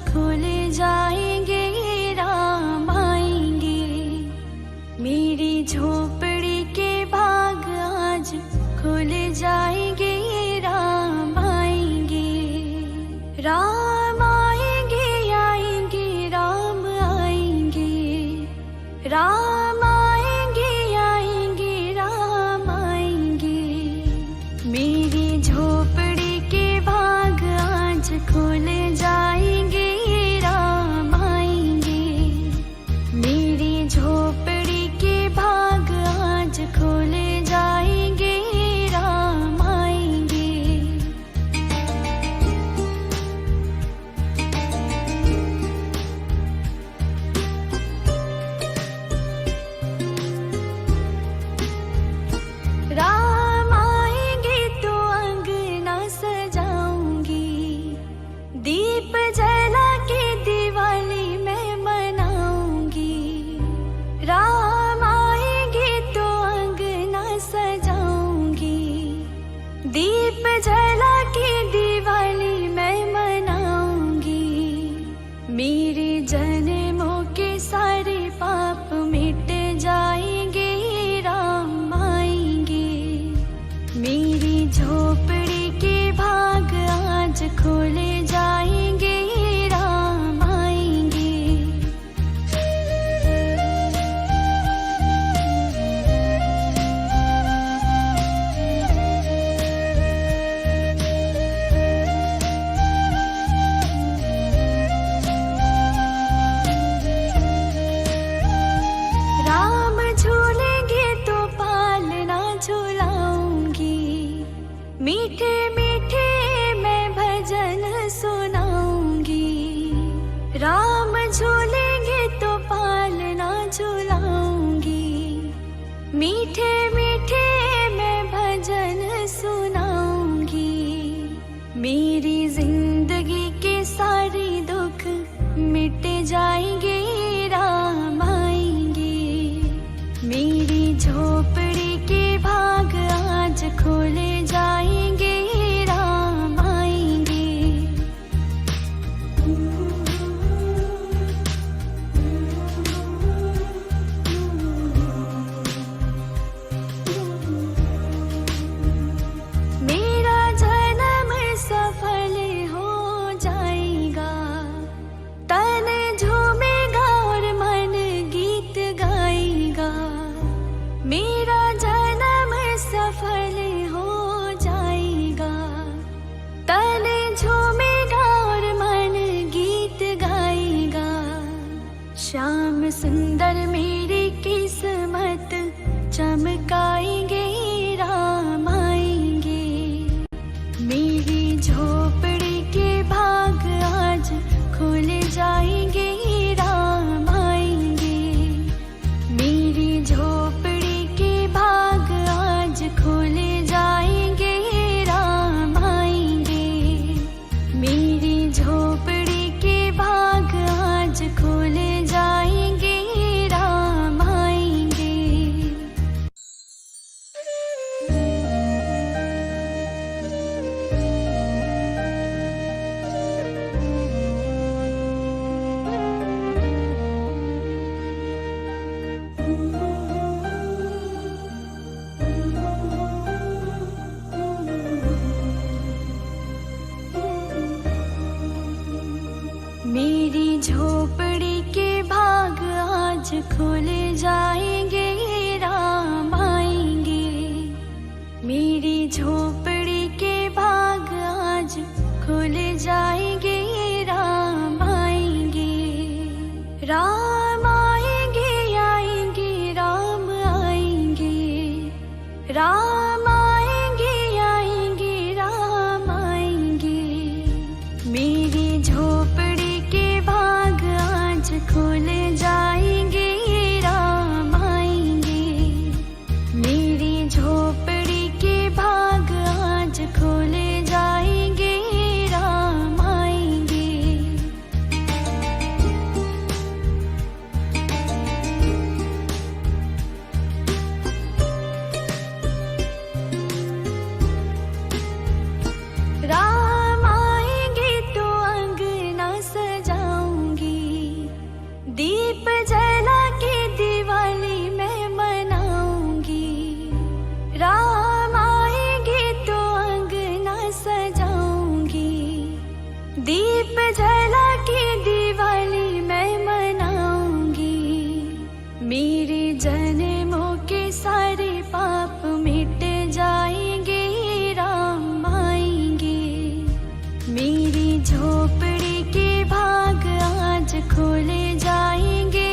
खुल जाएंगे, राम आएंगे। मेरी झोपड़ी के भाग आज खुल जाएंगे, राम आएंगे। राम आएंगे, आएंगे, राम आएंगे। राम आएंगे, आएंगे, राम आएंगे। मेरी झोपड़ी के भाग आज खुल जाएंगे, राम आएंगे। मेरी झोपड़ी के भाग आज खुल जाएंगे, राम आएंगे। राम आएंगे तो अंगना सजाऊंगी, दीप जला के दिवाली मैं मनाऊंगी। राम आएंगे तो अंगना सजाऊंगी, दीप जला के दिवाली मैं मनाऊंगी। मेरे जन्मों के सारे पाप मिट जाएंगे, राम आएंगे। मेरी झोपड़ी के भाग आज खुल जाएंगे, राम आएंगे। राम झूलेंगे तो पालना झूलाऊंगी, मीठे मीठे मैं भजन सुनाऊंगी। राम झूलेंगे तो पालना झूलाऊंगी, मीठे मीठे मैं भजन सुनाऊंगी। मेरी जिंदगी के सारे दुख मिट जाएंगे, राम आएंगे। मेरी झोपड़ी के भाग आज खुल जाएंगे, राम आएंगे। मेरा जन्म सफल हो जाएगा, तन झूमेगा और मन गीत गाएगा। मेरा जन्म सफल हो जाएगा, तन झूमेगा और मन गीत गाएगा। श्याम सुंदर मेरी किस्मत चमकाएंगे, राम आएंगे। मेरी झोपड़ी के भाग आज खुल जाएंगे, राम आएंगे। मेरी झोपड़ी के भाग आज खुल जाएंगे, राम आएंगे। मेरी झोपड़ी के भाग आज खुल जाएंगे, राम जन्मों के सारे पाप मिट जाएंगे, राम आएंगे। मेरी झोपड़ी के भाग आज खोले जाएंगे,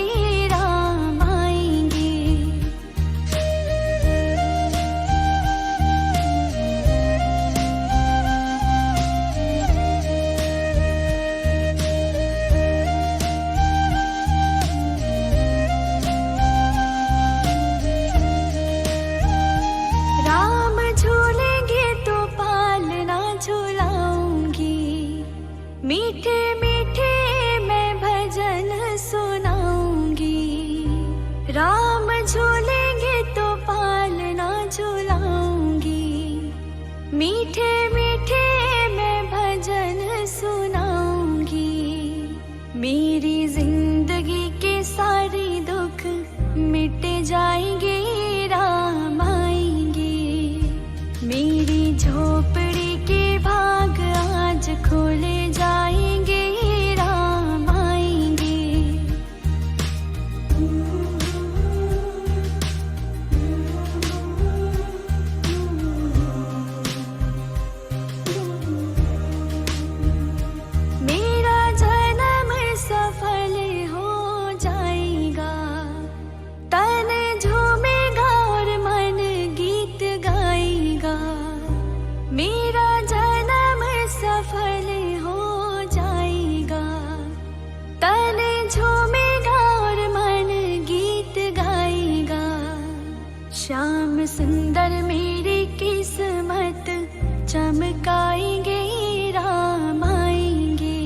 राम आएंगे। राम झूलेंगे तो पालना झूलाऊंगी, मीठे मीठे मैं भजन सुनाऊंगी। राम झूलेंगे तो पालना झूलाऊंगी, मीठे मीठे मैं भजन सुनाऊंगी। मेरी जिंदगी के सारे दुख मिट जाएंगे, राम आएंगे। मेरी झोपड़ी के भाग आज खोले जाएंगे, राम आएंगे। मेरा जन्म सफल हो जाएगा, तन झूमेगा और मन गीत गाएगा। मेरा जन्म सफल हो जाएगा, तन झूमेगा और मन गीत गाएगा। श्याम सुंदर मेरी किस्मत चमकाएंगे, राम आएंगे।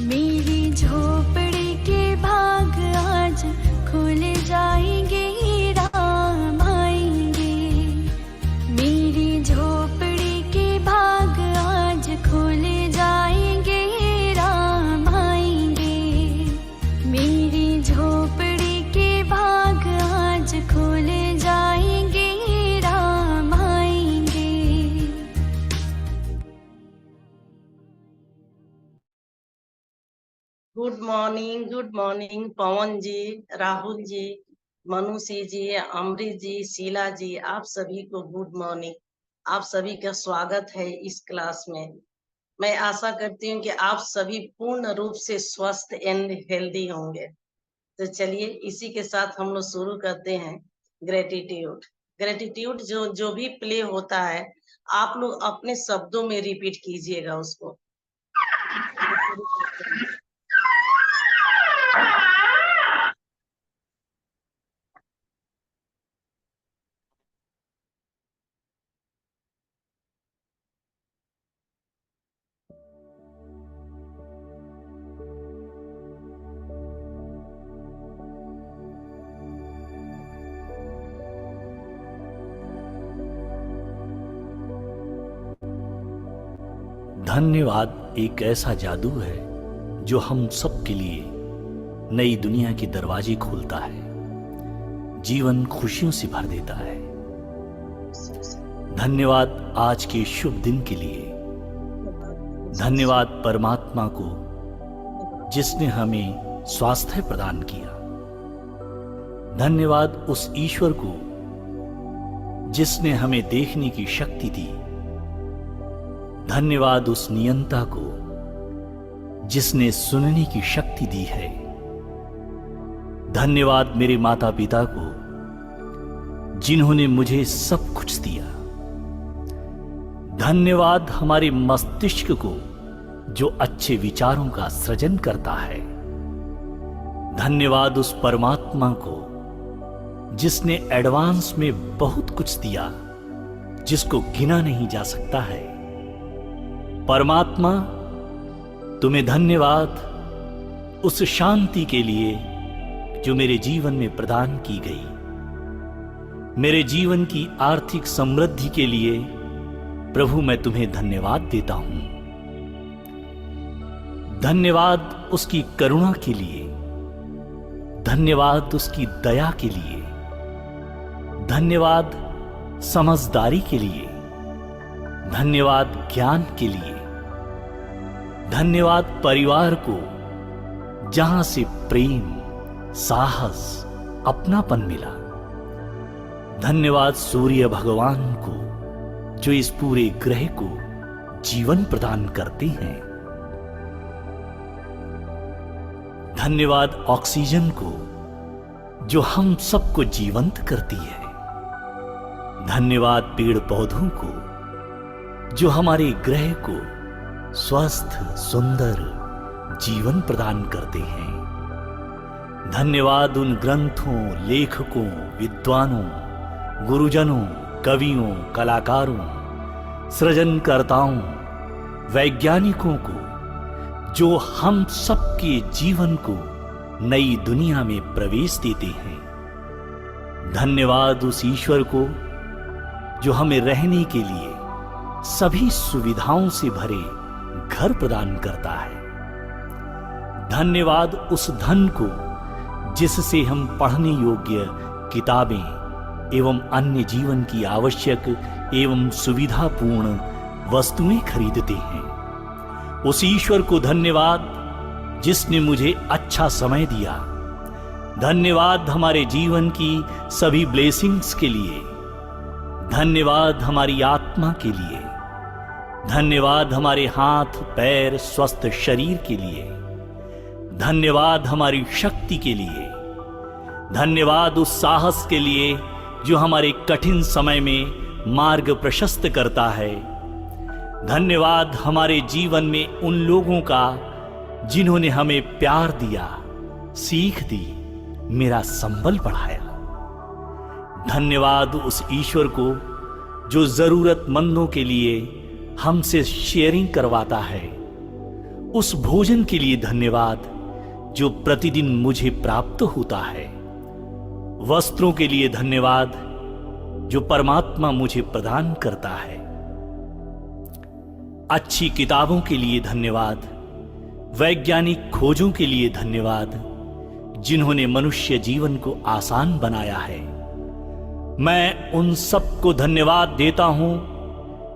मेरी झोपड़ी के भाग आज खुल जाएंगे, राम आएंगे। मेरी झोपड़ी के भाग आज खुल जाएंगे, राम आएंगे। मेरी झोपड़ी के भाग आज खुल जाएंगे, राम आएंगे। गुड मॉर्निंग पवन जी, राहुल जी, मनुषी जी, अमृत जी, शीला जी, आप सभी को गुड मॉर्निंग। आप सभी का स्वागत है इस क्लास में। मैं आशा करती हूँ कि आप सभी पूर्ण रूप से स्वस्थ एंड हेल्दी होंगे। तो चलिए इसी के साथ हम लोग शुरू करते हैं। ग्रेटिट्यूड जो भी प्ले होता है आप लोग अपने शब्दों में रिपीट कीजिएगा उसको। धन्यवाद एक ऐसा जादू है जो हम सब के लिए नई दुनिया के दरवाजे खोलता है, जीवन खुशियों से भर देता है। धन्यवाद आज के शुभ दिन के लिए। धन्यवाद परमात्मा को जिसने हमें स्वास्थ्य प्रदान किया। धन्यवाद उस ईश्वर को जिसने हमें देखने की शक्ति दी। धन्यवाद उस नियंता को जिसने सुनने की शक्ति दी है। धन्यवाद मेरे माता पिता को जिन्होंने मुझे सब कुछ दिया। धन्यवाद हमारे मस्तिष्क को जो अच्छे विचारों का सृजन करता है। धन्यवाद उस परमात्मा को जिसने एडवांस में बहुत कुछ दिया जिसको गिना नहीं जा सकता है। परमात्मा तुम्हें धन्यवाद उस शांति के लिए जो मेरे जीवन में प्रदान की गई। मेरे जीवन की आर्थिक समृद्धि के लिए प्रभु मैं तुम्हें धन्यवाद देता हूं। धन्यवाद उसकी करुणा के लिए। धन्यवाद उसकी दया के लिए। धन्यवाद समझदारी के लिए। धन्यवाद ज्ञान के लिए। धन्यवाद परिवार को जहां से प्रेम, साहस, अपनापन मिला। धन्यवाद सूर्य भगवान को जो इस पूरे ग्रह को जीवन प्रदान करते हैं। धन्यवाद ऑक्सीजन को जो हम सबको जीवंत करती है। धन्यवाद पेड़ पौधों को जो हमारे ग्रह को स्वस्थ सुंदर जीवन प्रदान करते हैं। धन्यवाद उन ग्रंथों, लेखकों, विद्वानों, गुरुजनों, कवियों, कलाकारों, सृजनकर्ताओं, वैज्ञानिकों को जो हम सबके जीवन को नई दुनिया में प्रवेश देते हैं। धन्यवाद उस ईश्वर को जो हमें रहने के लिए सभी सुविधाओं से भरे घर प्रदान करता है। धन्यवाद उस धन को जिससे हम पढ़ने योग्य किताबें एवं अन्य जीवन की आवश्यक एवं सुविधापूर्ण वस्तुएं खरीदते हैं। उस ईश्वर को धन्यवाद जिसने मुझे अच्छा समय दिया। धन्यवाद हमारे जीवन की सभी ब्लेसिंग्स के लिए। धन्यवाद हमारी आत्मा के लिए। धन्यवाद हमारे हाथ पैर स्वस्थ शरीर के लिए। धन्यवाद हमारी शक्ति के लिए। धन्यवाद उस साहस के लिए जो हमारे कठिन समय में मार्ग प्रशस्त करता है। धन्यवाद हमारे जीवन में उन लोगों का जिन्होंने हमें प्यार दिया, सीख दी, मेरा संबल बढ़ाया। धन्यवाद उस ईश्वर को जो जरूरतमंदों के लिए हमसे शेयरिंग करवाता है। उस भोजन के लिए धन्यवाद जो प्रतिदिन मुझे प्राप्त होता है। वस्त्रों के लिए धन्यवाद जो परमात्मा मुझे प्रदान करता है। अच्छी किताबों के लिए धन्यवाद। वैज्ञानिक खोजों के लिए धन्यवाद जिन्होंने मनुष्य जीवन को आसान बनाया है। मैं उन सबको धन्यवाद देता हूं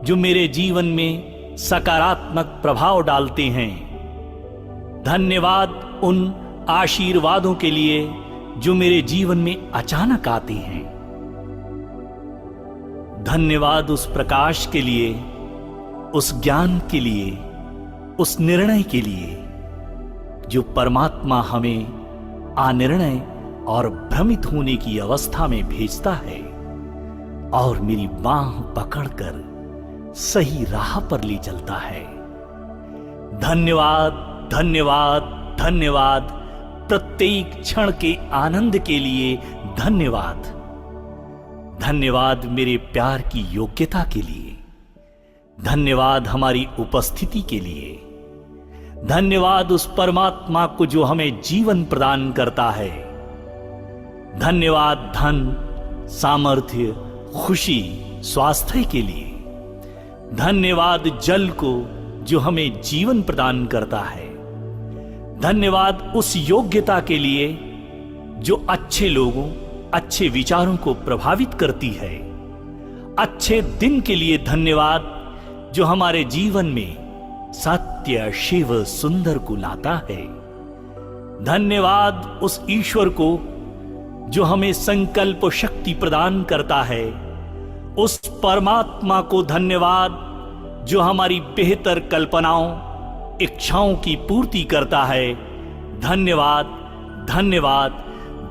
जो मेरे जीवन में सकारात्मक प्रभाव डालते हैं। धन्यवाद उन आशीर्वादों के लिए जो मेरे जीवन में अचानक आते हैं। धन्यवाद उस प्रकाश के लिए, उस ज्ञान के लिए, उस निर्णय के लिए जो परमात्मा हमें अनिर्णय और भ्रमित होने की अवस्था में भेजता है और मेरी बांह पकड़कर सही राह पर ले चलता है। धन्यवाद, धन्यवाद, धन्यवाद। प्रत्येक क्षण के आनंद के लिए धन्यवाद। धन्यवाद मेरे प्यार की योग्यता के लिए। धन्यवाद हमारी उपस्थिति के लिए। धन्यवाद उस परमात्मा को जो हमें जीवन प्रदान करता है। धन्यवाद धन, सामर्थ्य, खुशी, स्वास्थ्य के लिए। धन्यवाद जल को जो हमें जीवन प्रदान करता है। धन्यवाद उस योग्यता के लिए जो अच्छे लोगों, अच्छे विचारों को प्रभावित करती है। अच्छे दिन के लिए धन्यवाद जो हमारे जीवन में सत्य, शिव, सुंदर को लाता है। धन्यवाद उस ईश्वर को जो हमें संकल्प शक्ति प्रदान करता है। उस परमात्मा को धन्यवाद जो हमारी बेहतर कल्पनाओं, इच्छाओं की पूर्ति करता है। धन्यवाद, धन्यवाद,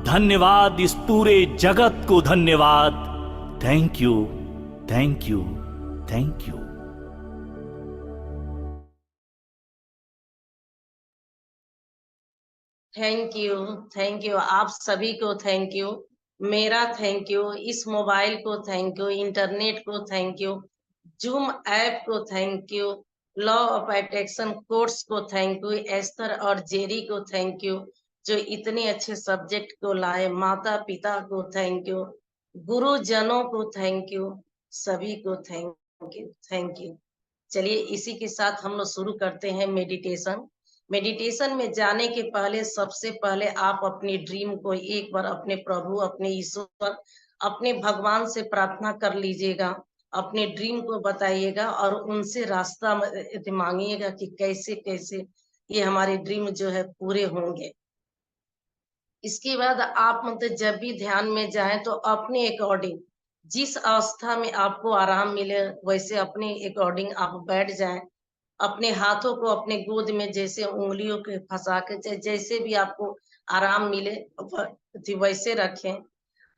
धन्यवाद इस पूरे जगत को धन्यवाद। Thank you, thank you, thank you. Thank you आप सभी को थैंक यू। मेरा थैंक यू, इस मोबाइल को थैंक यू, इंटरनेट को थैंक यू, जूम ऐप को thank you, law of attraction course को थैंक यू, एस्तर और जेरी को थैंक यू जो इतने अच्छे सब्जेक्ट को लाए। माता पिता को थैंक यू, गुरुजनों को थैंक यू, सभी को थैंक यू, थैंक यू। चलिए इसी के साथ हम लोग शुरू करते हैं मेडिटेशन। मेडिटेशन में जाने के पहले सबसे पहले आप अपनी ड्रीम को एक बार अपने प्रभु, अपने ईश्वर, अपने भगवान से प्रार्थना कर लीजिएगा। अपने ड्रीम को बताइएगा और उनसे रास्ता मांगिएगा कि कैसे कैसे ये हमारे ड्रीम जो है पूरे होंगे। इसके बाद आप मतलब जब भी ध्यान में जाएं तो अपने अकॉर्डिंग जिस अवस्था में आपको आराम मिले वैसे अपने अकॉर्डिंग आप बैठ जाएं। अपने हाथों को अपने गोद में जैसे उंगलियों के फंसा के जैसे भी आपको आराम मिले वैसे रखें।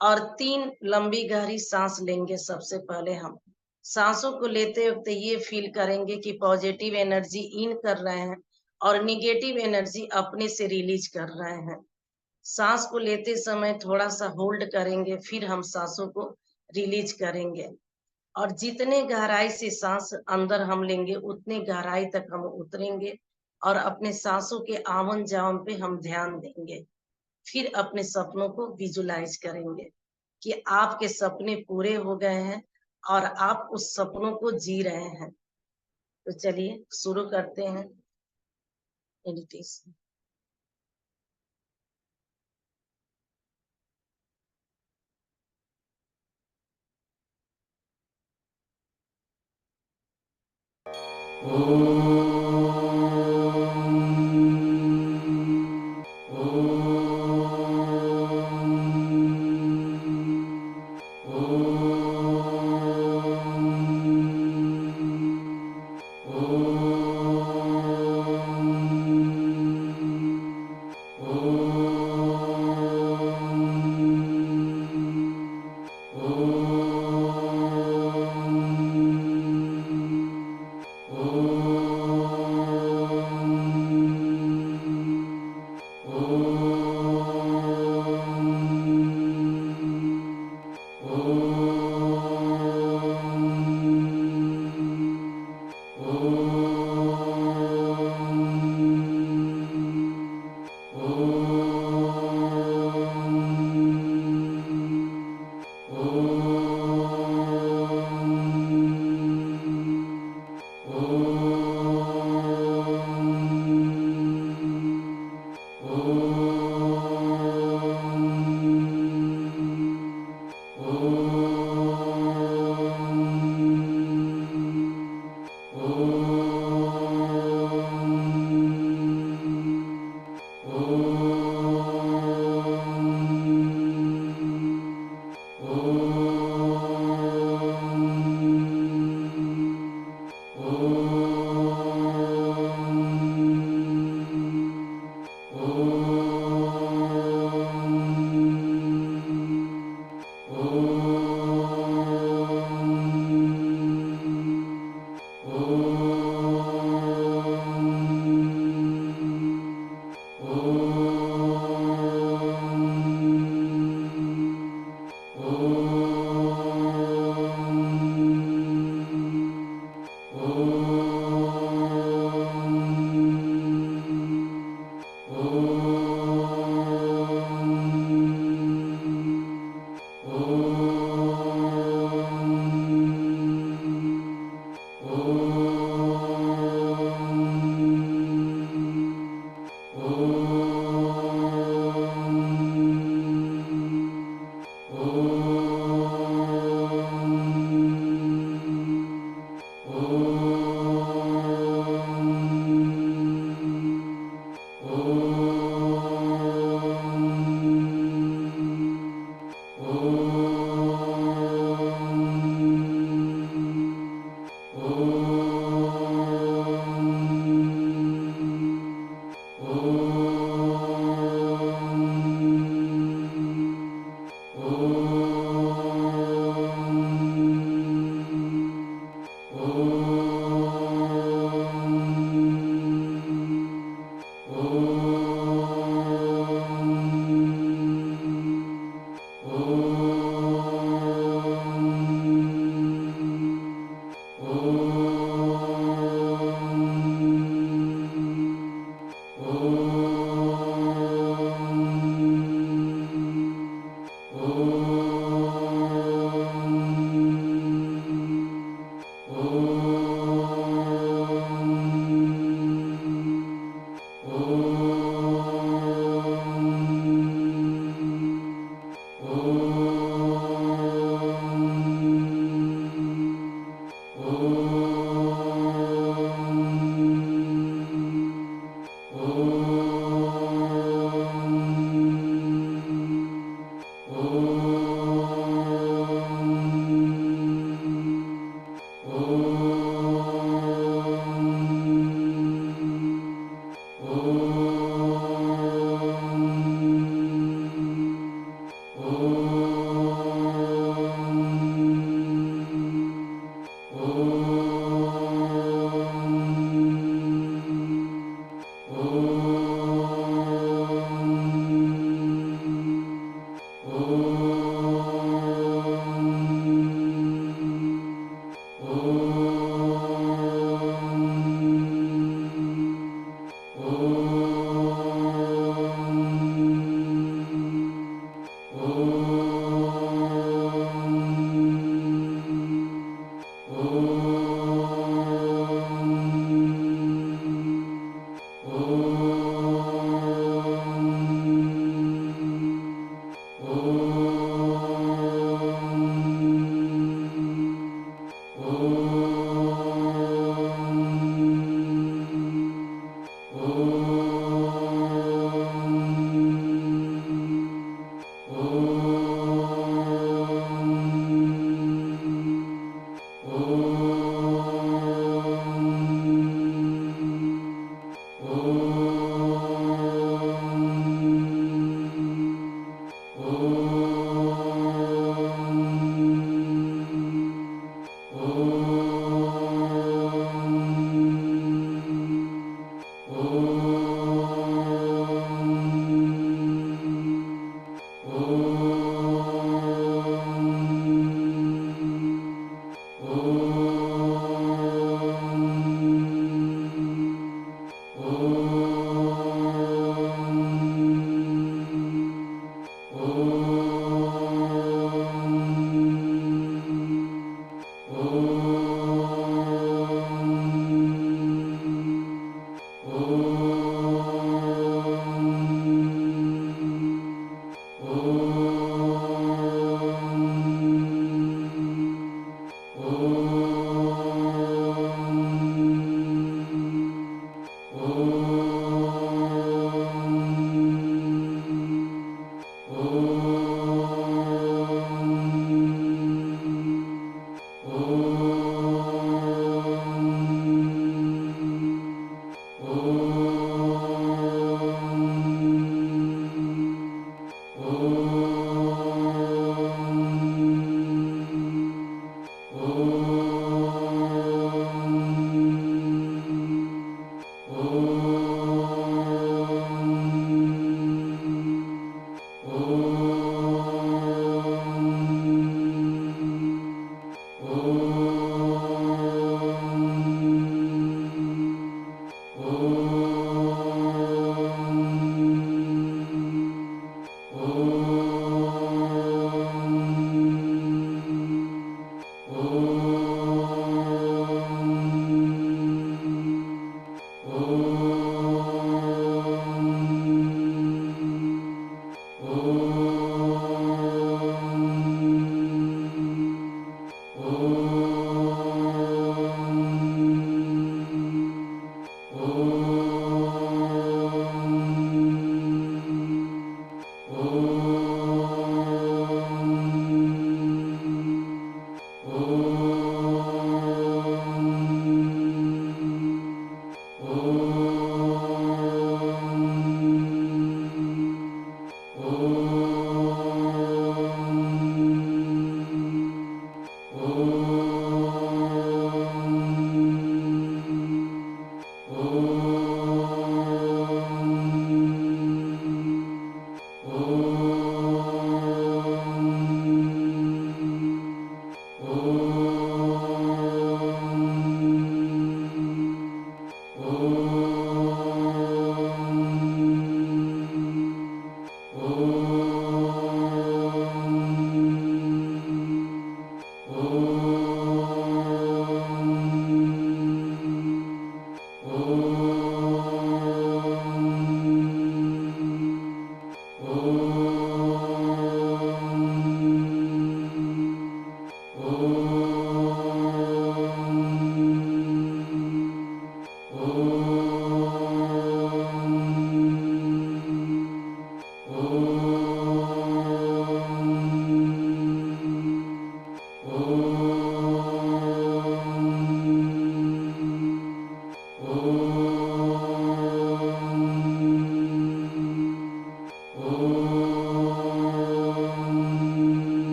और 3 लंबी गहरी सांस लेंगे। सबसे पहले हम सांसों को लेते वक्त ये फील करेंगे कि पॉजिटिव एनर्जी इन कर रहे हैं और निगेटिव एनर्जी अपने से रिलीज कर रहे हैं। सांस को लेते समय थोड़ा सा होल्ड करेंगे, फिर हम सांसों को रिलीज करेंगे। और जितने गहराई से सांस अंदर हम लेंगे उतने गहराई तक हम उतरेंगे और अपने सांसों के आवन जावन पे हम ध्यान देंगे। फिर अपने सपनों को विजुलाइज करेंगे कि आपके सपने पूरे हो गए हैं और आप उस सपनों को जी रहे हैं। तो चलिए शुरू करते हैं मेडिटेशन।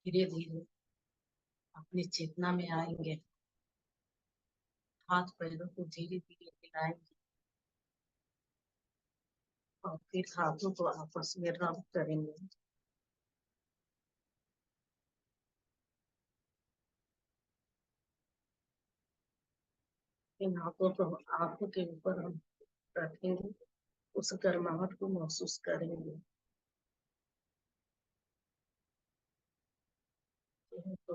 धीरे धीरे अपनी चेतना में आएंगे, हाथ पैरों को धीरे धीरे हिलाएंगे और फिर हाथों को आपस में रब करेंगे। इन हाथों को आंखों के ऊपर हम रखेंगे, उस गर्माहट को महसूस करेंगे। तो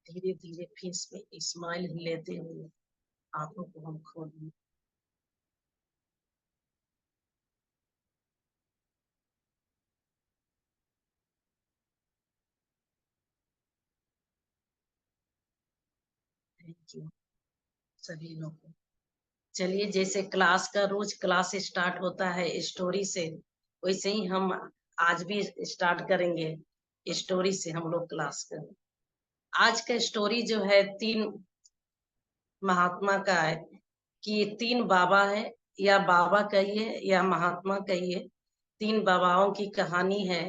धीरे धीरे फेस में स्माइल लेते हुए आंखों को हम खोलेंगे। थैंक यू सभी लोगों। चलिए, जैसे क्लास का रोज क्लास स्टार्ट होता है स्टोरी से, वैसे ही हम आज भी स्टार्ट करेंगे स्टोरी से। हम लोग क्लास करें। आज का स्टोरी जो है 3 महात्मा का है कि 3 बाबा है, या बाबा कहिए या महात्मा कहिए, 3 बाबाओं की कहानी है।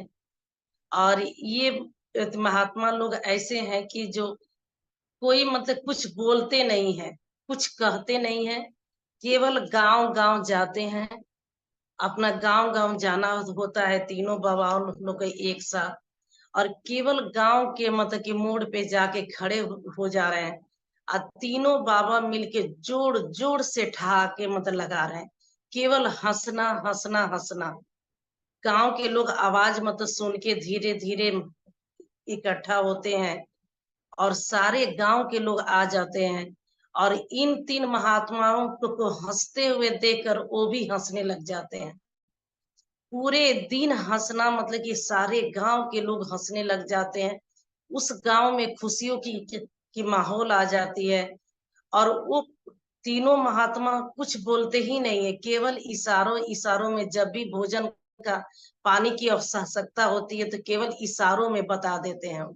और ये महात्मा लोग ऐसे हैं कि जो कोई मतलब कुछ बोलते नहीं है, कुछ कहते नहीं है, केवल गांव गांव जाते हैं। अपना गांव गांव जाना होता है तीनों बाबाओं लोग को एक साथ, और केवल गांव के मतलब कि मोड़ पे जाके खड़े हो जा रहे हैं, और तीनों बाबा मिलके जोर जोर से ठहाके मतलब लगा रहे हैं, केवल हंसना हंसना हंसना। गांव के लोग आवाज मतलब सुन के धीरे धीरे इकट्ठा होते हैं और सारे गांव के लोग आ जाते हैं, और इन 3 महात्माओं को हंसते हुए देखकर वो भी हंसने लग जाते हैं। पूरे दिन हंसना मतलब कि सारे गांव के लोग हंसने लग जाते हैं। उस गांव में खुशियों की माहौल आ जाती है। और वो तीनों महात्मा कुछ बोलते ही नहीं है, केवल इशारों इशारों में, जब भी भोजन का पानी की आवश्यकता होती है तो केवल इशारों में बता देते हैं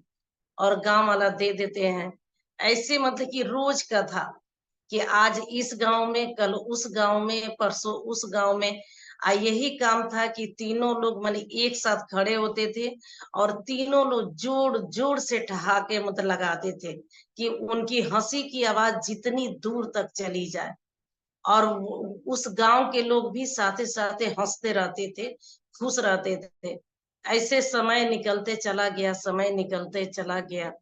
और गांव वाला दे देते हैं। ऐसे मतलब कि रोज का था। कि आज इस गांव में, कल उस गांव में, परसों उस गांव में। यही काम था कि तीनों लोग माने एक साथ खड़े होते थे और तीनों लोग जोर जोर से ठहाके मतलब लगाते थे कि उनकी हंसी की आवाज जितनी दूर तक चली जाए। और उस गांव के लोग भी साथे साथे हंसते रहते थे, खुश रहते थे। ऐसे समय निकलते चला गया, समय निकलते चला गया।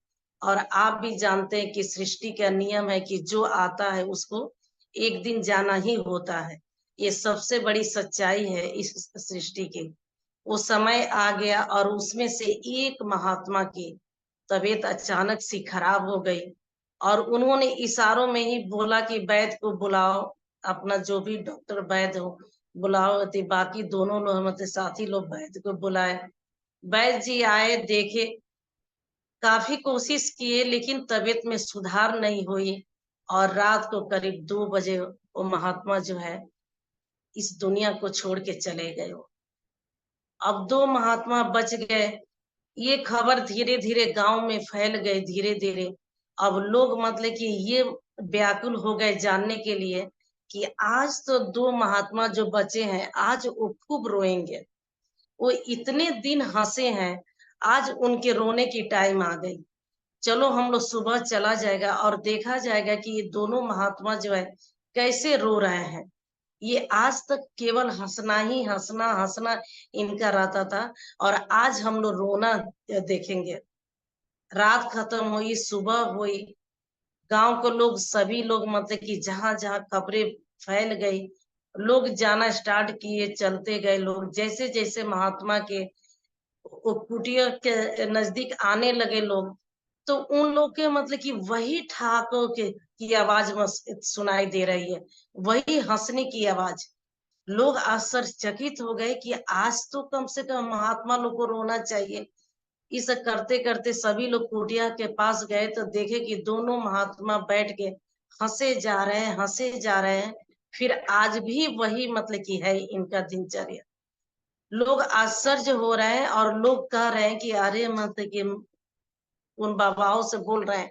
और आप भी जानते हैं कि सृष्टि का नियम है कि जो आता है उसको एक दिन जाना ही होता है। ये सबसे बड़ी सच्चाई है इस सृष्टि की। वो समय आ गया और उसमें से एक महात्मा की तबीयत अचानक सी खराब हो गई और उन्होंने इशारों में ही बोला कि वैद्य को बुलाओ, अपना जो भी डॉक्टर वैद्य हो बुलाओ। तो बाकी दोनों लोग मतलब साथी लोग वैद्य को बुलाए। वैद्य जी आए, देखे, काफी कोशिश किए लेकिन तबीयत में सुधार नहीं हुई। और रात को करीब 2 बजे वो महात्मा जो है इस दुनिया को छोड़ के चले गए। अब 2 महात्मा बच गए। ये खबर धीरे धीरे गांव में फैल गई, धीरे धीरे। अब लोग मतलब कि ये व्याकुल हो गए जानने के लिए कि आज तो 2 महात्मा जो बचे हैं आज वो खूब रोएंगे। वो इतने दिन हंसे हैं, आज उनके रोने की टाइम आ गई। चलो हम लोग सुबह चला जाएगा और देखा जाएगा कि ये दोनों महात्मा जो है कैसे रो रहे हैं। ये आज तक केवल हंसना ही हंसना हंसना इनका रहता था और आज हम लोग रोना देखेंगे। रात खत्म हुई, सुबह हुई। गांव को लोग, सभी लोग मतलब कि जहां जहां खबरें फैल गई, लोग जाना स्टार्ट किए, चलते गए लोग। जैसे जैसे महात्मा के वो कुटिया के नजदीक आने लगे लोग, तो उन लोग के मतलब कि वही ठहाकों के की आवाज सुनाई दे रही है, वही हंसने की आवाज। लोग आश्चर्यचकित हो गए कि आज तो कम से कम महात्मा लोग को रोना चाहिए। इस करते करते सभी लोग कुटिया के पास गए तो देखे कि दोनों महात्मा बैठ के हंसे जा रहे हैं, हंसे जा रहे हैं। फिर आज भी वही मतलब कि है इनका दिनचर्या। लोग आश्चर्य हो रहे हैं और लोग कह रहे हैं कि अरे मतलब कि उन बाबाओं से बोल रहे हैं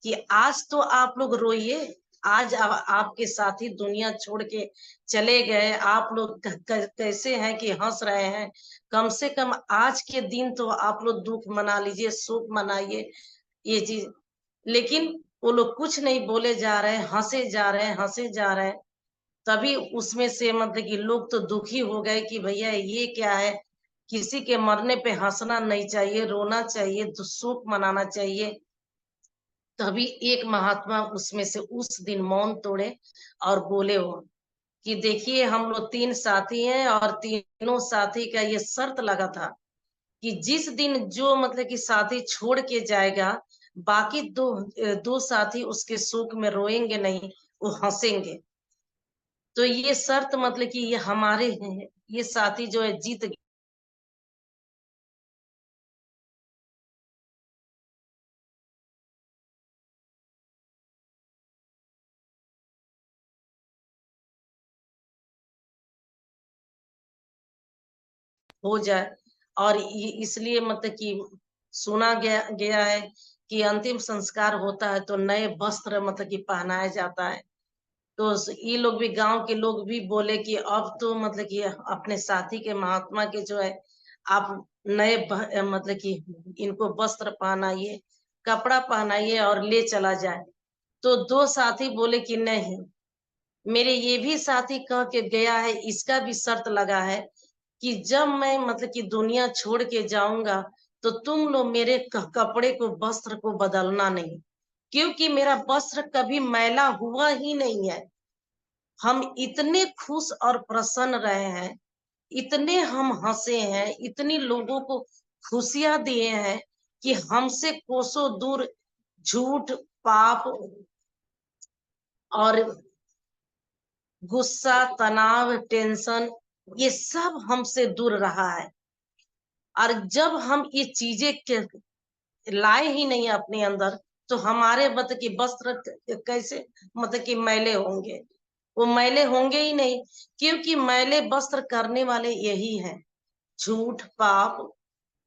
कि आज तो आप लोग रोइए, आज आपके साथी दुनिया छोड़ के चले गए, आप लोग कैसे हैं कि हंस रहे हैं। कम से कम आज के दिन तो आप लोग दुख मना लीजिए, शोक मनाइए, ये चीज। लेकिन वो लोग कुछ नहीं बोले जा रहे हैं, हंसे जा रहे हैं, हंसे जा रहे हैं। तभी उसमें से मतलब कि लोग तो दुखी हो गए कि भैया ये क्या है, किसी के मरने पे हंसना नहीं चाहिए, रोना चाहिए, तो शोक मनाना चाहिए। तभी एक महात्मा उसमें से उस दिन मौन तोड़े और बोले वो कि देखिए हम लोग 3 साथी हैं और तीनों साथी का ये शर्त लगा था कि जिस दिन जो मतलब कि साथी छोड़ के जाएगा, बाकी दो साथी उसके शोक में रोएंगे नहीं, वो हंसेंगे। तो ये शर्त मतलब कि ये हमारे हैं, ये साथी जो है जीत हो जाए। और इसलिए मतलब कि सुना गया है कि अंतिम संस्कार होता है तो नए वस्त्र मतलब कि पहनाया जाता है। तो ये लोग भी, गांव के लोग भी बोले कि अब तो मतलब कि अपने साथी के, महात्मा के जो है आप नए मतलब कि इनको वस्त्र पहनाइए, कपड़ा पहनाइए और ले चला जाए। तो 2 साथी बोले कि नहीं, मेरे ये भी साथी कह के गया है, इसका भी शर्त लगा है कि जब मैं मतलब कि दुनिया छोड़ के जाऊंगा तो तुम लोग मेरे कपड़े को, वस्त्र को बदलना नहीं, क्योंकि मेरा वस्त्र कभी मैला हुआ ही नहीं है। हम इतने खुश और प्रसन्न रहे हैं, इतने हम हंसे हैं, इतनी लोगों को खुशियां दिए हैं कि हमसे कोसों दूर झूठ, पाप और गुस्सा, तनाव, टेंशन, ये सब हमसे दूर रहा है। और जब हम ये चीजें लाए ही नहीं अपने अंदर, तो हमारे मतलब कि वस्त्र कैसे मतलब कि मैले होंगे, वो मैले होंगे ही नहीं। क्योंकि मैले वस्त्र करने वाले यही हैं, झूठ, पाप,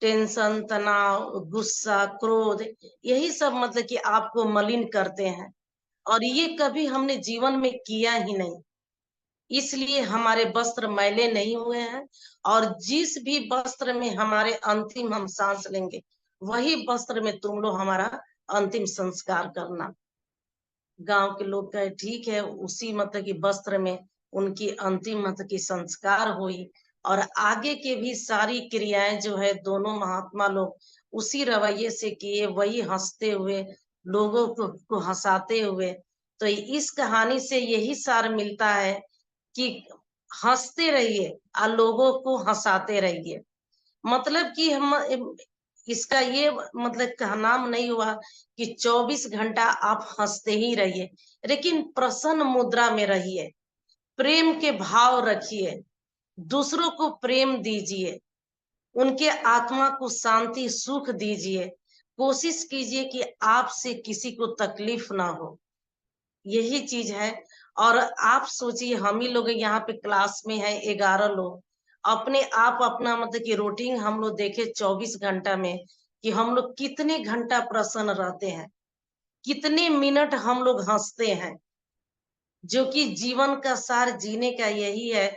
टेंशन, तनाव, गुस्सा, क्रोध, यही सब मतलब कि आपको मलिन करते हैं। और ये कभी हमने जीवन में किया ही नहीं, इसलिए हमारे वस्त्र मैले नहीं हुए हैं। और जिस भी वस्त्र में हमारे अंतिम हम सांस लेंगे, वही वस्त्र में तुम लोग हमारा अंतिम संस्कार करना। गांव के लोग कहे ठीक है, उसी मतलब की वस्त्र में उनकी अंतिम मतलब की संस्कार हुई। और आगे के भी सारी क्रियाएं जो है दोनों महात्मा लोग उसी रवैये से किए, वही हंसते हुए, लोगों को हंसाते हुए। तो इस कहानी से यही सार मिलता है कि हंसते रहिए और लोगों को हंसाते रहिए। मतलब कि हम इसका ये मतलब का नाम नहीं हुआ कि 24 घंटा आप हंसते ही रहिए, लेकिन प्रसन्न मुद्रा में रहिए, प्रेम के भाव रखिए, दूसरों को प्रेम दीजिए, उनके आत्मा को शांति सुख दीजिए। कोशिश कीजिए कि आपसे किसी को तकलीफ ना हो, यही चीज है। और आप सोचिए, हम ही लोग यहाँ पे क्लास में है 11 लोग, अपने आप अपना मतलब कि रूटीन हम लोग देखे 24 घंटा में कि हम लोग कितने घंटा प्रसन्न रहते हैं, कितने मिनट हम लोग हंसते हैं, जो कि जीवन का सार जीने का यही है।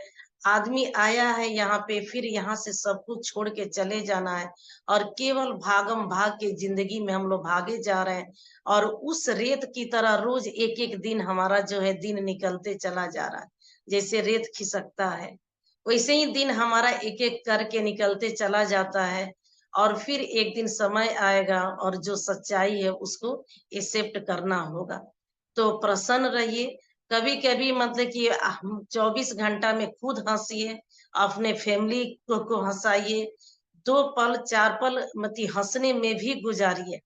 आदमी आया है यहाँ पे, फिर यहाँ से सब कुछ छोड़ के चले जाना है, और केवल भागम भाग के जिंदगी में हम लोग भागे जा रहे हैं। और उस रेत की तरह रोज एक एक दिन हमारा जो है दिन निकलते चला जा रहा है, जैसे रेत खिसकता है वैसे ही दिन हमारा एक एक करके निकलते चला जाता है। और फिर एक दिन समय आएगा और जो सच्चाई है उसको एक्सेप्ट करना होगा। तो प्रसन्न रहिए। कभी कभी मतलब कि 24 घंटा में खुद हंसिए, अपने फैमिली को हंसाइए, 2 पल 4 पल मतलब हंसने में भी गुजारिए।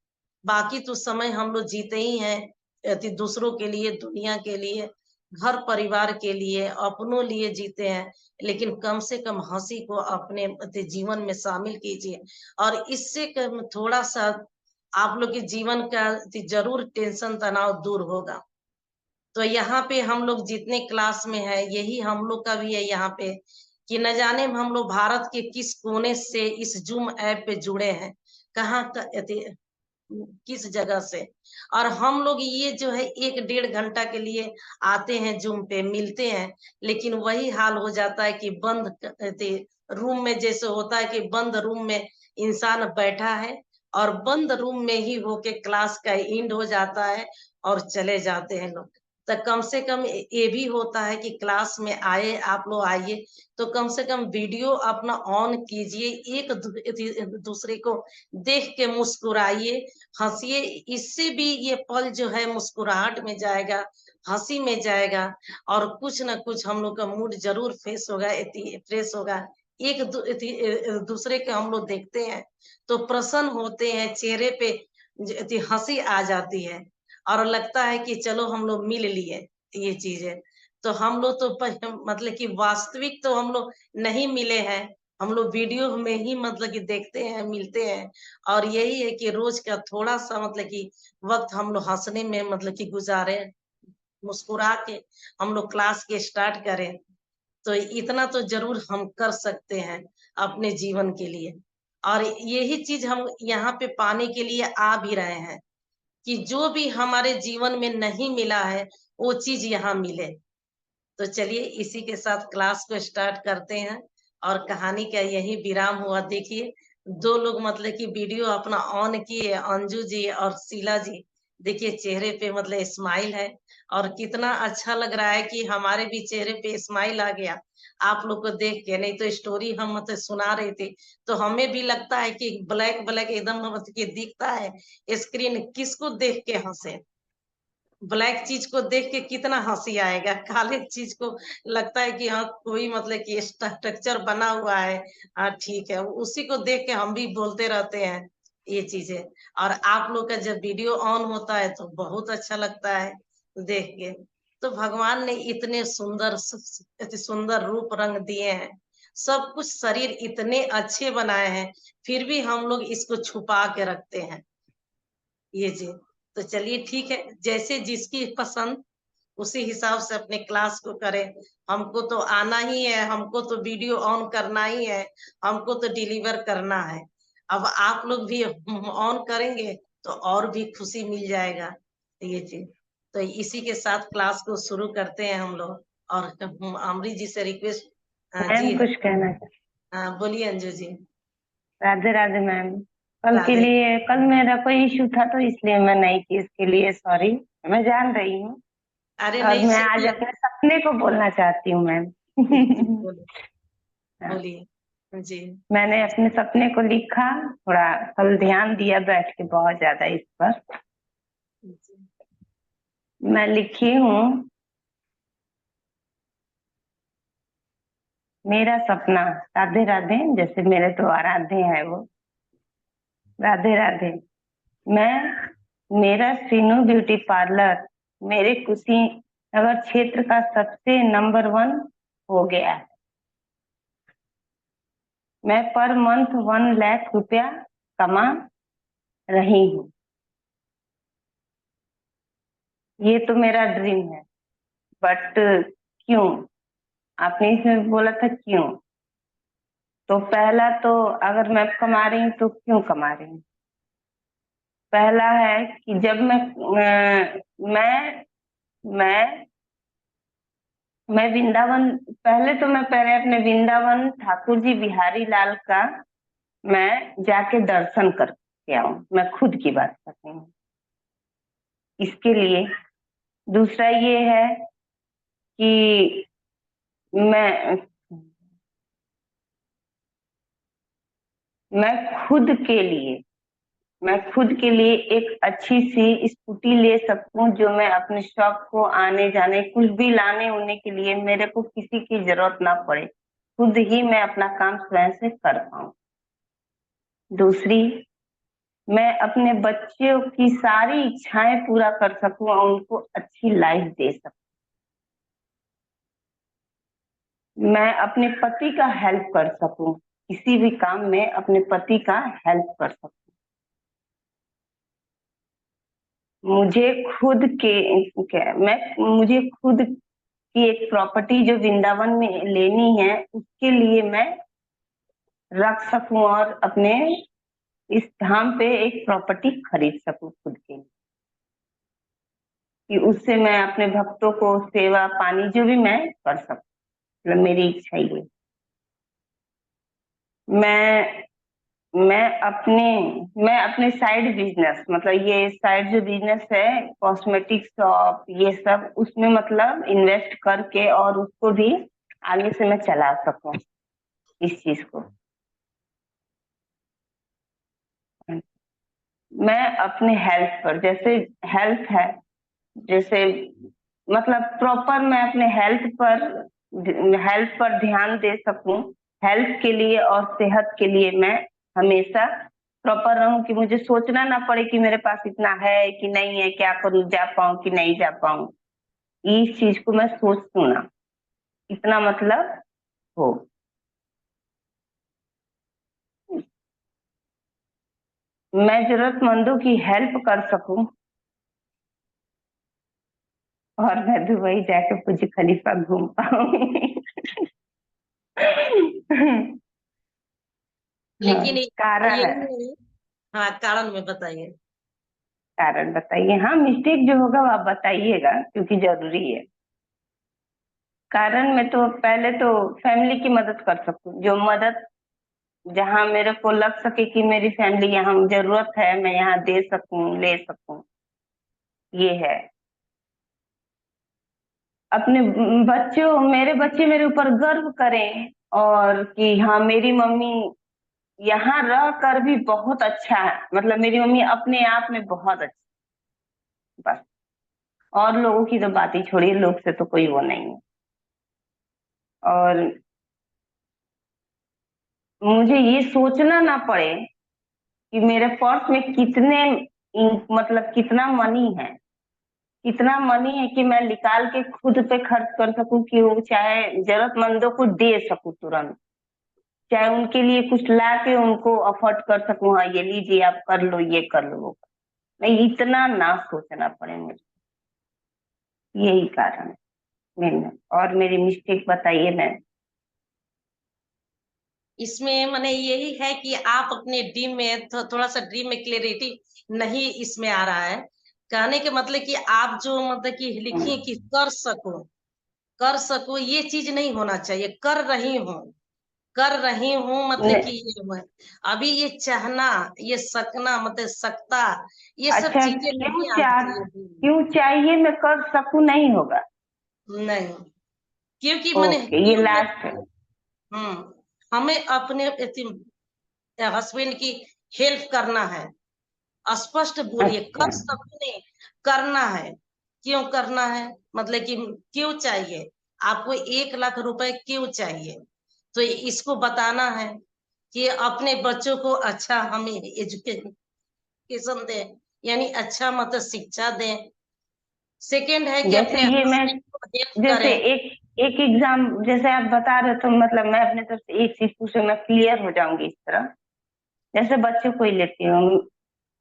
बाकी तो समय हम लोग जीते ही हैं दूसरों के लिए, दुनिया के लिए, घर परिवार के लिए, अपनों लिए जीते हैं। लेकिन कम से कम हंसी को अपने जीवन में शामिल कीजिए, और इससे थोड़ा सा आप लोग के जीवन का जरूर टेंशन तनाव दूर होगा। तो यहाँ पे हम लोग जितने क्लास में है, यही हम लोग का भी है यहाँ पे, कि न जाने हम लोग भारत के किस कोने से इस जूम ऐप पे जुड़े हैं, कहाँ किस जगह से। और हम लोग ये जो है 1-1.5 घंटा के लिए आते हैं जूम पे, मिलते हैं, लेकिन वही हाल हो जाता है कि बंद रूम में, जैसे होता है कि बंद रूम में इंसान बैठा है और बंद रूम में ही होके क्लास का एंड हो जाता है और चले जाते हैं लोग। तो कम से कम ये भी होता है कि क्लास में आए, आप लोग आइए तो कम से कम वीडियो अपना ऑन कीजिए, एक दूसरे को देख के मुस्कुराइए, हंसिए। इससे भी ये पल जो है मुस्कुराहट में जाएगा, हंसी में जाएगा, और कुछ ना कुछ हम लोग का मूड जरूर फ्रेश होगा। एक दूसरे के हम लोग देखते हैं तो प्रसन्न होते हैं, चेहरे पे हंसी आ जाती है, और लगता है कि चलो हम लोग मिल लिए। ये चीज है। तो हम लोग तो मतलब कि वास्तविक तो हम लोग नहीं मिले हैं, हम लोग वीडियो में ही मतलब कि देखते हैं, मिलते हैं। और यही है कि रोज का थोड़ा सा मतलब कि वक्त हम लोग हंसने में मतलब कि गुजारे, मुस्कुरा के हम लोग क्लास के स्टार्ट करें। तो इतना तो जरूर हम कर सकते हैं अपने जीवन के लिए। और यही चीज हम यहाँ पे पाने के लिए आ भी रहे हैं, कि जो भी हमारे जीवन में नहीं मिला है वो चीज यहाँ मिले। तो चलिए इसी के साथ क्लास को स्टार्ट करते हैं, और कहानी का यही विराम हुआ। देखिए 2 लोग मतलब कि वीडियो अपना ऑन किए, अंजू जी और शीला जी। देखिए चेहरे पे मतलब स्माइल है, और कितना अच्छा लग रहा है कि हमारे भी चेहरे पे स्माइल आ गया आप लोग को देख के। नहीं तो स्टोरी हम मतलब सुना रहे थे तो हमें भी लगता है कि ब्लैक ब्लैक एकदम मतलब कि दिखता है स्क्रीन, किसको देख के हंसे। ब्लैक चीज को देख के कितना हंसी आएगा, काले चीज को लगता है कि हाँ कोई मतलब कि स्ट्रक्चर बना हुआ है। हाँ ठीक है, उसी को देख के हम भी बोलते रहते हैं ये चीजें। और आप लोग का जब वीडियो ऑन होता है तो बहुत अच्छा लगता है देख के। तो भगवान ने इतने सुंदर रूप रंग दिए हैं, सब कुछ शरीर इतने अच्छे बनाए हैं, फिर भी हम लोग इसको छुपा के रखते हैं ये जी। तो चलिए ठीक है, जैसे जिसकी पसंद उसी हिसाब से अपने क्लास को करें। हमको तो आना ही है, हमको तो वीडियो ऑन करना ही है, हमको तो डिलीवर करना है। अब आप लोग भी ऑन करेंगे तो और भी खुशी मिल जाएगा ये चीज। तो इसी के साथ क्लास को शुरू करते हैं हम लोग। और आमरी जी से रिक्वेस्ट मैम जी कुछ कहना चाहती। बोलिए अंजू जी। राधे राधे मैम। कल के राधे। लिए, कल मेरा कोई इशू था तो इसलिए मैं नहीं की, इसके लिए सॉरी, मैं जान रही हूँ। अरे और नहीं, मैं सही आज है। अपने सपने को बोलना चाहती हूँ मैम। जी बोलिए। हाँ, बोलिए जी। मैंने अपने सपने को लिखा, थोड़ा कल ध्यान दिया बैठ के बहुत ज्यादा इस पर। मैं लिखी हूँ, मेरा सपना। राधे राधे, जैसे मेरे तो आराध्य है वो। राधे राधे। मेरा सीनू ब्यूटी पार्लर मेरे कुशीनगर क्षेत्र का सबसे नंबर 1 हो गया है। मैं पर मंथ 1 लाख रुपया कमा रही हूँ। ये तो मेरा ड्रीम है, बट क्यों? आपने इसमें बोला था क्यों, तो पहला तो अगर मैं कमा रही हूँ तो क्यों कमा रही हूँ? पहला है कि जब मैं मैं वृंदावन, पहले अपने वृंदावन ठाकुर जी बिहारी लाल का मैं जाके दर्शन करके आऊं। मैं खुद की बात कर रही हूँ। इसके लिए दूसरा ये है कि मैं मैं खुद के लिए मैं खुद के लिए एक अच्छी सी स्कूटी ले सकूं, जो मैं अपने शॉप को आने जाने कुछ भी लाने होने के लिए मेरे को किसी की जरूरत ना पड़े, खुद ही मैं अपना काम स्वयं से कर पाऊं। दूसरी, मैं अपने बच्चों की सारी इच्छाएं पूरा कर सकूं और उनको अच्छी लाइफ दे सकूं। मैं अपने पति का हेल्प कर सकूं, किसी भी काम में अपने पति का हेल्प कर सकूं। मुझे खुद की एक प्रॉपर्टी जो वृंदावन में लेनी है, उसके लिए मैं रख सकूं और अपने इस धाम पे एक प्रॉपर्टी खरीद सकूं खुद के लिए, कि उससे मैं अपने भक्तों को सेवा पानी जो भी मैं कर सकूं। मतलब मेरी इच्छा ये। मैं मैं अपने साइड बिजनेस, मतलब ये साइड जो बिजनेस है कॉस्मेटिक शॉप ये सब, उसमें मतलब इन्वेस्ट करके और उसको भी आगे से मैं चला सकूं इस चीज को। मैं अपने हेल्थ पर, जैसे हेल्थ है, जैसे मतलब प्रॉपर मैं अपने हेल्थ पर ध्यान दे सकूं। हेल्थ के लिए और सेहत के लिए मैं हमेशा प्रॉपर रहूं, कि मुझे सोचना ना पड़े कि मेरे पास इतना है कि नहीं है, क्या करूं, जा पाऊं कि नहीं जा पाऊं। इस चीज को मैं सोचूं ना, इतना मतलब हो। मैं जरूरतमंदों की हेल्प कर सकूं और मैं दुबई जाके बुर्ज खलीफा घूम पाऊं। हाँ, लेकिन कारण है। यही है। हाँ, कारण में बताइए। कारण बताइए। हाँ, मिस्टेक जो होगा वो आप बताइएगा, क्योंकि जरूरी है। कारण में तो पहले तो फैमिली की मदद कर सकूं, जो मदद जहां मेरे को लग सके कि मेरी फैमिली यहाँ जरूरत है, मैं यहाँ दे सकूं, ले सकूं, ये है। अपने मेरे बच्चे मेरे ऊपर गर्व करें, और कि हाँ मेरी मम्मी यहाँ रह कर भी बहुत अच्छा है, मतलब मेरी मम्मी अपने आप में बहुत अच्छी। बस, और लोगों की तो बात ही छोड़िए, लोग से तो कोई वो नहीं है। और मुझे ये सोचना ना पड़े कि मेरे पर्स में मतलब कितना मनी है, कितना मनी है कि मैं निकाल के खुद पे खर्च कर सकूं, कि वो चाहे जरूरतमंदों को दे सकूं तुरंत, चाहे उनके लिए कुछ ला के उनको अफोर्ड कर सकूं, हाँ ये लीजिए आप कर लो, ये कर लो, वो नहीं, इतना ना सोचना पड़े मुझे। यही कारण है मैंने। और मेरी मिस्टेक बताइए मैम। इसमें मैंने यही है कि आप अपने ड्रीम में थोड़ा सा ड्रीम में क्लियरिटी नहीं इसमें आ रहा है। कहने के मतलब कि आप जो मतलब कि लिखिए कि कर सको, ये चीज नहीं होना चाहिए। कर रही हूँ मतलब कि न- ये हुआ है। अभी ये चाहना, ये सकना मतलब सकता, ये सब अच्छा, चीजें नहीं आनी चाहिए दिल में। क्यों चाहिए मैं कर सकूं नहीं होगा? नहीं, क्योंकि मैंने ओके, ये क्यों में लास्ट है। हमें अपने हस्बैंड की हेल्प करना है। स्पष्ट बोलिए, अच्छा। कर सकते, करना है। क्यों करना है मतलब कि क्यों चाहिए आपको 1 लाख रुपए, क्यों चाहिए? तो इसको बताना है कि अपने बच्चों को अच्छा हमें एजुकेशन दें, यानी अच्छा मतलब शिक्षा दें। सेकंड है कि जैसे अपने ये मैं, हस्बैंड को हेल्प जैसे करें। एक एक एग्जाम जैसे आप बता रहे हो, तो मतलब मैं अपने तरफ से एक चीज पूछूं, मैं क्लियर हो जाऊंगी इस तरह। जैसे बच्चों को ही लेती हूँ,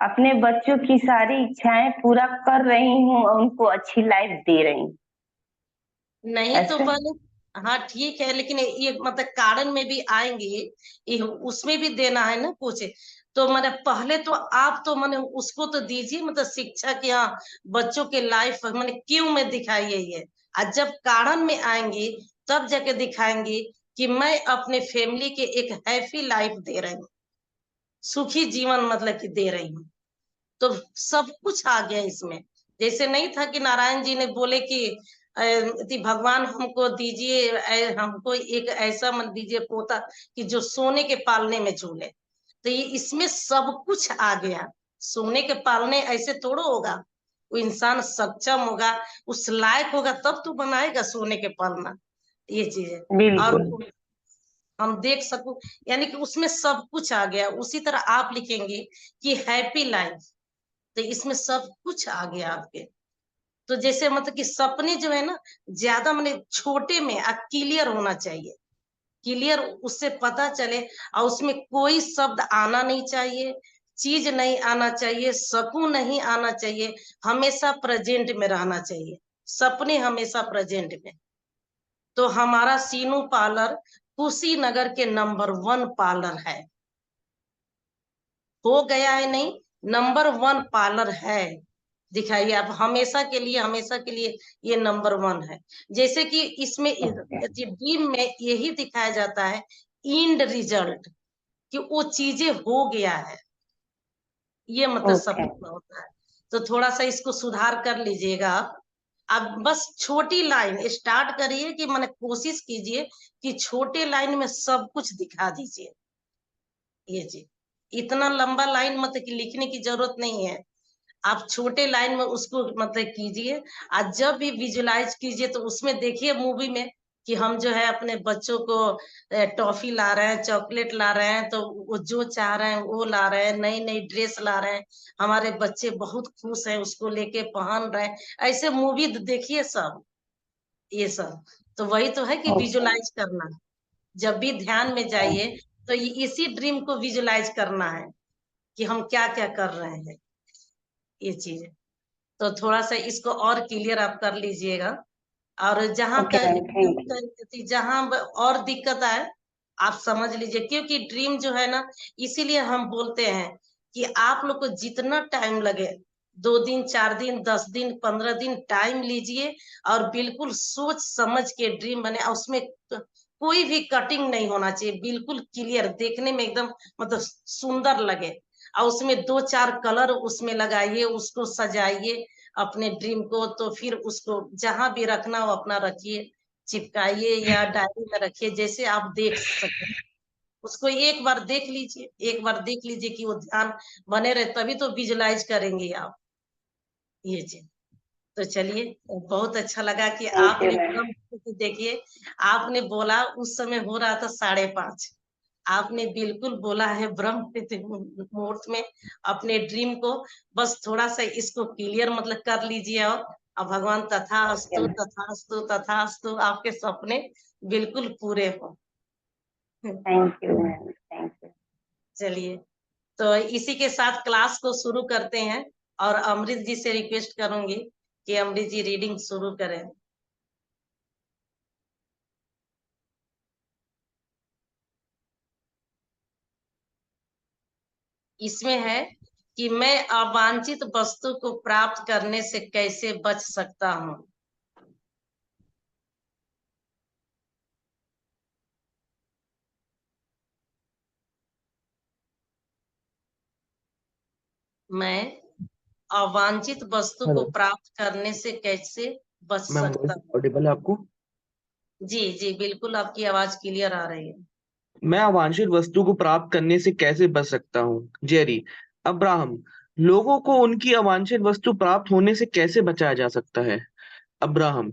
अपने बच्चों की सारी इच्छाएं पूरा कर रही हूँ और उनको अच्छी लाइफ दे रही हूँ, नहीं तो ऐसे? पहले, हाँ ठीक है, लेकिन ये मतलब कारण में भी आएंगे, ये उसमें भी देना है ना कुछ। तो मैंने पहले तो आप तो मैंने उसको तो दीजिए मतलब शिक्षा की, हाँ बच्चों के लाइफ मैंने क्यों में दिखाइए ये। और जब कारण में आएंगे तब जाके दिखाएंगे कि मैं अपने फैमिली के एक हैप्पी लाइफ दे रही हूँ, सुखी जीवन मतलब कि दे रही हूँ। तो सब कुछ आ गया इसमें। जैसे नहीं था कि नारायण जी ने बोले कि भगवान हमको दीजिए, हमको एक ऐसा मन दीजिए पोता कि जो सोने के पालने में झूले। तो ये इसमें सब कुछ आ गया। सोने के पालने ऐसे थोड़ा होगा, वो इंसान सक्षम होगा, उस लायक होगा तब तो बनाएगा सोने के पालना, ये चीज है। और बिल्कुल। हम देख सको, यानी कि उसमें सब कुछ आ गया। उसी तरह आप लिखेंगे कि हैप्पी लाइफ, तो इसमें सब कुछ आ गया आपके। तो जैसे मतलब कि सपने जो है ना, ज्यादा मैंने छोटे में क्लियर होना चाहिए, क्लियर उससे पता चले। और उसमें कोई शब्द आना नहीं चाहिए, चीज नहीं आना चाहिए, सकून नहीं आना चाहिए, हमेशा प्रेजेंट में रहना चाहिए, सपने हमेशा प्रेजेंट में। तो हमारा सीनू पार्लर कुशीनगर के नंबर 1 पार्लर है, हो गया है नहीं, नंबर 1 पार्लर है। दिखाइए आप, हमेशा के लिए ये नंबर 1 है। जैसे कि इसमें ओके। ड्रीम में यही दिखाया जाता है, इंड रिजल्ट, कि वो चीजें हो गया है, ये मतलब ओके। सपने में होता है। तो थोड़ा सा इसको सुधार कर लीजिएगा आप। आप बस छोटी लाइन स्टार्ट करिए, कि मैंने कोशिश कीजिए कि छोटे लाइन में सब कुछ दिखा दीजिए, ये जी। इतना लंबा लाइन मतलब कि लिखने की जरूरत नहीं है, आप छोटे लाइन में उसको मतलब कीजिए। आज जब भी विजुलाइज कीजिए तो उसमें देखिए मूवी में कि हम जो है अपने बच्चों को टॉफी ला रहे हैं, चॉकलेट ला रहे हैं, तो वो जो चाह रहे हैं वो ला रहे हैं, नई नई ड्रेस ला रहे हैं, हमारे बच्चे बहुत खुश हैं, उसको लेके पहन रहे हैं। ऐसे मूवी देखिए सब, ये सब। तो वही तो है कि ओके। विजुलाइज करना। जब भी ध्यान में जाइए तो इसी ड्रीम को विजुलाइज करना है कि हम क्या क्या कर रहे हैं, ये चीज है। तो थोड़ा सा इसको और क्लियर आप कर लीजिएगा। और ओके मैम, थैंक यू। जहां और दिक्कत आए आप समझ लीजिए, क्योंकि ड्रीम जो है ना, इसीलिए हम बोलते हैं कि आप लोग को जितना टाइम लगे, 2 दिन 4 दिन 10 दिन 15 दिन टाइम लीजिए, और बिल्कुल सोच समझ के ड्रीम बने। और उसमें कोई भी कटिंग नहीं होना चाहिए, बिल्कुल क्लियर, देखने में एकदम मतलब सुंदर लगे। और उसमें 2 4 कलर उसमें लगाइए, उसको सजाइए अपने ड्रीम को। तो फिर उसको जहां भी रखना हो अपना रखिए, चिपकाइए या डायरी में रखिए, जैसे आप देख सकें। उसको एक बार देख लीजिए, एक बार देख लीजिए कि वो ध्यान बने रहे, तभी तो विजुलाइज करेंगे आप, ये चीज। तो चलिए, बहुत अच्छा लगा कि थैंक यू आपने मैम। देखिए, आपने बोला उस समय हो रहा था 5:30, आपने बिल्कुल बोला है ब्रह्म मुहूर्त में अपने ड्रीम को। बस थोड़ा सा इसको क्लियर मतलब कर लीजिए। और अब भगवान ओके तथास्तु मैम। तथास्तु तथास्तु, आपके सपने बिल्कुल पूरे हो। Thank you ma'am, thank you. चलिए, तो इसी के साथ क्लास को शुरू करते हैं। और अमृत जी से रिक्वेस्ट करूंगी कि अमृत जी रीडिंग शुरू करें। इसमें है कि मैं अवांछित वस्तु को प्राप्त करने से कैसे बच सकता हूँ। मैं अवांछित वस्तु को हेलो प्राप्त करने से कैसे बच मैम, सकता वॉइस हूँ। ऑडिबल है आपको? जी जी बिल्कुल, आपकी आवाज क्लियर आ रही है। मैं अवांछित वस्तु को प्राप्त करने से कैसे बच सकता हूँ? जेरी अब्राहम, लोगों को उनकी अवांछित वस्तु प्राप्त होने से कैसे बचाया जा सकता है? अब्राहम,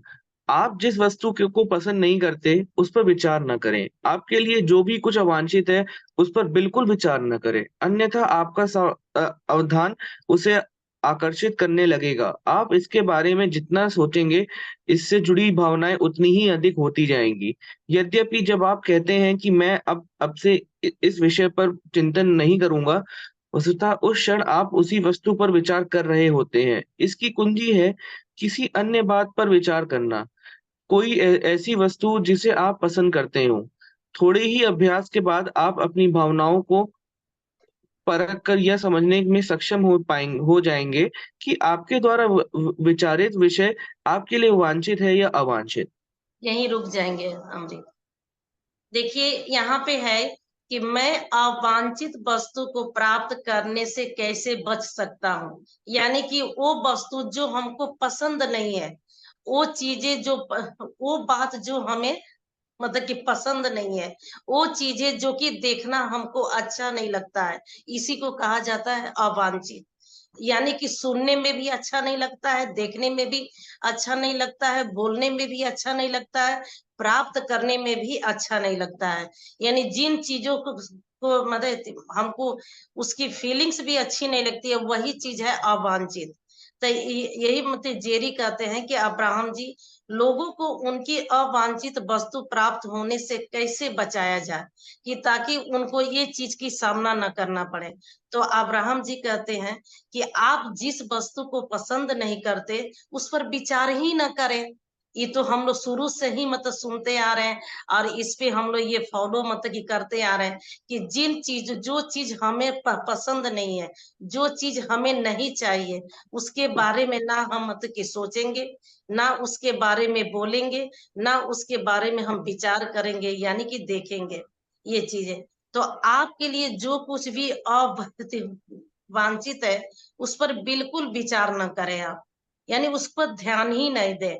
आप जिस वस्तु को पसंद नहीं करते उस पर विचार न करें। आपके लिए जो भी कुछ अवांछित है उस पर बिल्कुल विचार न करें, अन्यथा आपका अवधान उसे आकर्षित करने लगेगा। आप इसके बारे में जितना सोचेंगे, इससे जुड़ी भावनाएं उतनी ही अधिक होती जाएंगी। यद्यपि जब आप कहते हैं कि मैं अब से इस विषय पर चिंतन नहीं करूंगा, वस्तुतः उस क्षण आप उसी वस्तु पर विचार कर रहे होते हैं। इसकी कुंजी है किसी अन्य बात पर विचार करना, कोई ऐसी वस्तु जिसे आप पसंद करते हो। थोड़े ही अभ्यास के बाद आप अपनी भावनाओं को परख कर यह समझने में सक्षम हो जाएंगे कि आपके द्वारा विचारित विषय आपके लिए वांछित है या अवांछित। यहीं रुक जाएंगे अमृत। देखिए यहाँ पे है कि मैं अवांछित वस्तु को प्राप्त करने से कैसे बच सकता हूँ, यानी कि वो वस्तु जो हमको पसंद नहीं है, वो चीजें जो वो बात जो हमें मतलब कि पसंद नहीं है, वो चीजें जो कि देखना हमको अच्छा नहीं लगता है, इसी को कहा जाता है अवांछित। यानी कि सुनने में भी अच्छा नहीं लगता है, देखने में भी अच्छा नहीं लगता है, बोलने में भी अच्छा नहीं लगता है, प्राप्त करने में भी अच्छा नहीं लगता है। यानी जिन चीजों को मतलब हमको उसकी फीलिंग्स भी अच्छी नहीं लगती है, वही चीज है अवांछित। तो यही मतलब जेरी कहते हैं कि अब्राहम जी, लोगों को उनकी अवांछित वस्तु प्राप्त होने से कैसे बचाया जाए, कि ताकि उनको ये चीज की सामना न करना पड़े। तो अब्राहम जी कहते हैं कि आप जिस वस्तु को पसंद नहीं करते उस पर विचार ही न करें। ये तो हम लोग शुरू से ही मतलब सुनते आ रहे हैं, और इस पे हम लोग ये फॉलो मतलब कि करते आ रहे हैं कि जो चीज हमें पसंद नहीं है, जो चीज हमें नहीं चाहिए, उसके बारे में ना हम मतलब कि सोचेंगे, ना उसके बारे में बोलेंगे, ना उसके बारे में हम विचार करेंगे, यानी कि देखेंगे ये चीजें। तो आपके लिए जो कुछ भी वांछित है उस पर बिल्कुल विचार न करें आप, यानी उस पर ध्यान ही नहीं दें,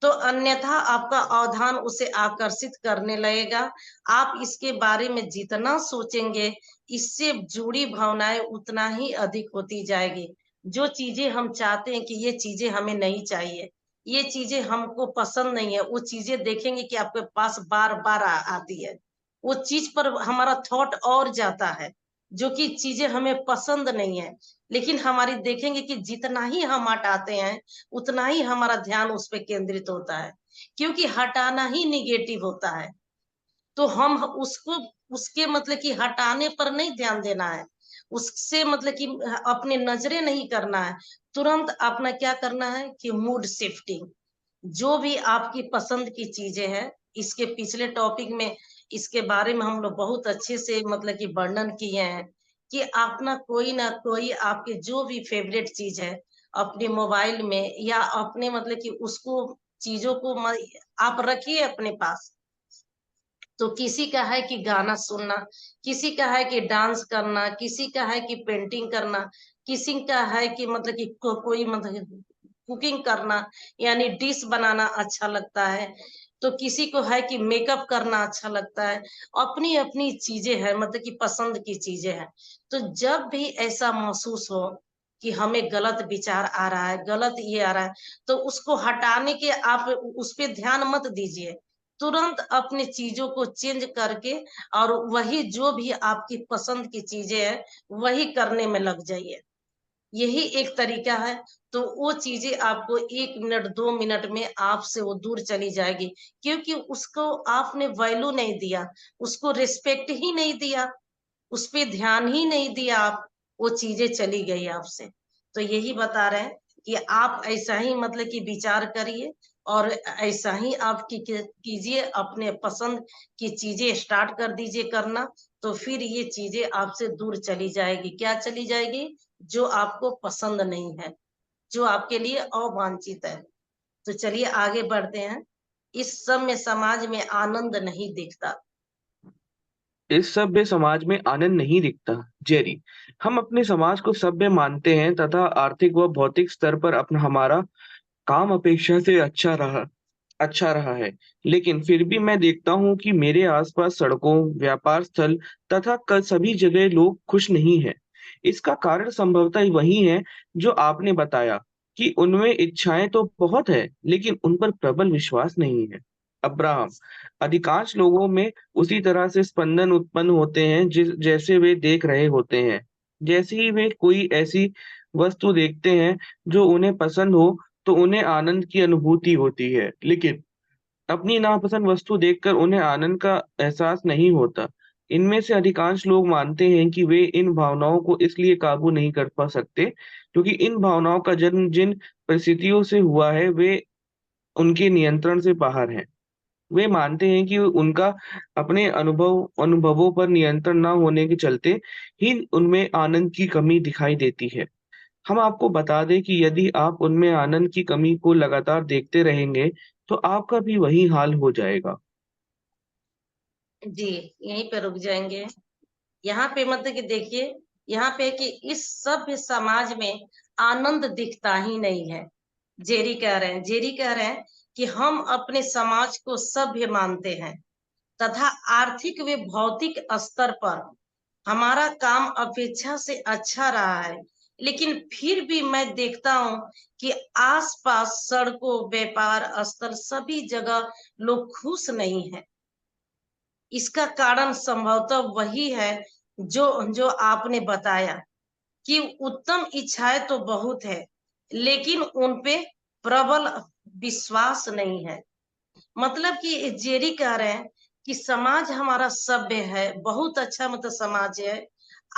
तो अन्यथा आपका अवधान उसे आकर्षित करने लगेगा। आप इसके बारे में जितना सोचेंगे, इससे जुड़ी भावनाएं उतना ही अधिक होती जाएगी। जो चीजें हम चाहते हैं कि ये चीजें हमें नहीं चाहिए, ये चीजें हमको पसंद नहीं है, वो चीजें देखेंगे कि आपके पास बार बार आती है, वो चीज पर हमारा थॉट और जाता है, जो कि चीजें हमें पसंद नहीं है। लेकिन हमारी देखेंगे कि जितना ही हम हटाते हैं, उतना ही हमारा ध्यान उस पर केंद्रित होता है, क्योंकि हटाना ही निगेटिव होता है। तो हम उसको उसके मतलब कि हटाने पर नहीं ध्यान देना है, उससे मतलब कि अपने नजरें नहीं करना है, तुरंत अपना क्या करना है कि मूड शिफ्टिंग, जो भी आपकी पसंद की चीजें हैं, इसके पिछले टॉपिक में इसके बारे में हम लोग बहुत अच्छे से मतलब कि वर्णन किए हैं कि अपना कोई ना कोई आपके जो भी फेवरेट चीज है अपने मोबाइल में या अपने मतलब कि उसको चीजों को आप रखिए अपने पास। तो किसी का है कि गाना सुनना, किसी का है कि डांस करना, किसी का है कि पेंटिंग करना, किसी का है कि मतलब कि कोई मतलब कुकिंग करना, यानी डिश बनाना अच्छा लगता है, तो किसी को है कि मेकअप करना अच्छा लगता है। अपनी अपनी चीजें हैं, मतलब कि पसंद की चीजें हैं। तो जब भी ऐसा महसूस हो कि हमें गलत विचार आ रहा है, गलत ये आ रहा है, तो उसको हटाने के आप उस पर ध्यान मत दीजिए, तुरंत अपने चीजों को चेंज करके और वही जो भी आपकी पसंद की चीजें हैं वही करने में लग जाइए। यही एक तरीका है। तो वो चीजें आपको 1 मिनट 2 मिनट में आपसे वो दूर चली जाएगी, क्योंकि उसको आपने वैल्यू नहीं दिया, उसको रिस्पेक्ट ही नहीं दिया, उस पे ध्यान ही नहीं दिया आप, वो चीजें चली गई आपसे। तो यही बता रहे हैं कि आप ऐसा ही मतलब कि विचार करिए और ऐसा ही आप कीजिए, अपने पसंद की चीजें स्टार्ट कर दीजिए करना, तो फिर ये चीजें आपसे दूर चली जाएगी। क्या चली जाएगी? जो आपको पसंद नहीं है, जो आपके लिए अवांछित है। तो चलिए आगे बढ़ते हैं। इस सभ्य समाज में आनंद नहीं दिखता। इस सभ्य समाज में आनंद नहीं दिखता। जेरी, हम अपने समाज को सभ्य मानते हैं तथा आर्थिक व भौतिक स्तर पर अपना हमारा काम अपेक्षा से अच्छा रहा है। लेकिन फिर भी मैं देखता हूँ कि मेरे आसपास सड़कों, व्यापार स्थल तथा सभी जगह लोग खुश नहीं हैं। इसका कारण संभवतः वही है जो आपने बताया कि उनमें इच्छाएं तो बहुत है, लेकिन उन पर प्रबल विश्वास नहीं है। अब्राहम, अधिकांश लोगों में उसी तरह से स्पंदन उत्पन्न होते हैं जैसे वे देख रहे होते हैं। जैसे ही वे कोई ऐसी वस्तु देखते हैं जो उन्हें पसंद हो, तो उन्हें आनंद की अनुभूति होती है, लेकिन अपनी नापसंद वस्तु देखकर उन्हें आनंद का एहसास नहीं होता। इनमें से अधिकांश लोग मानते हैं कि वे इन भावनाओं को इसलिए काबू नहीं कर पा सकते क्योंकि इन भावनाओं का जन्म जिन परिस्थितियों से हुआ है वे उनके नियंत्रण से बाहर हैं। वे मानते हैं कि उनका अपने अनुभवों पर नियंत्रण न होने के चलते ही उनमें आनंद की कमी दिखाई देती है। हम आपको बता दें कि यदि आप उनमें आनंद की कमी को लगातार देखते रहेंगे, तो आपका भी वही हाल हो जाएगा। जी, यहीं पे रुक जाएंगे। यहाँ पे मतलब कि देखिए, यहाँ पे कि इस सभ्य समाज में आनंद दिखता ही नहीं है। जेरी कह रहे हैं कि हम अपने समाज को सभ्य मानते हैं तथा आर्थिक व भौतिक स्तर पर हमारा काम अपेक्षा से अच्छा रहा है, लेकिन फिर भी मैं देखता हूँ कि आसपास सड़कों, व्यापार स्थल सभी जगह लोग खुश नहीं है। इसका कारण संभवतः वही है जो जो आपने बताया कि उत्तम इच्छाएं तो बहुत है, लेकिन उन पे प्रबल विश्वास नहीं है। मतलब कि जेरी कह रहे हैं कि समाज हमारा सभ्य है, बहुत अच्छा मतलब समाज है,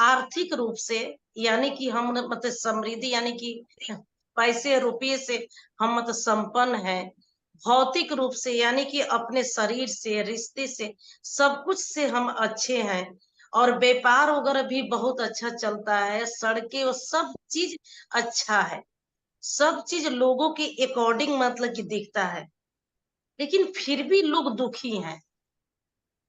आर्थिक रूप से, यानी कि हम मतलब समृद्धि, यानी कि पैसे रुपये से हम मतलब संपन्न है। भौतिक रूप से यानी कि अपने शरीर से, रिश्ते से, सब कुछ से हम अच्छे हैं। और व्यापार वगैरह भी बहुत अच्छा चलता है, सड़कें और सब चीज अच्छा है, सब चीज लोगों के अकॉर्डिंग मतलब कि दिखता है। लेकिन फिर भी लोग दुखी हैं,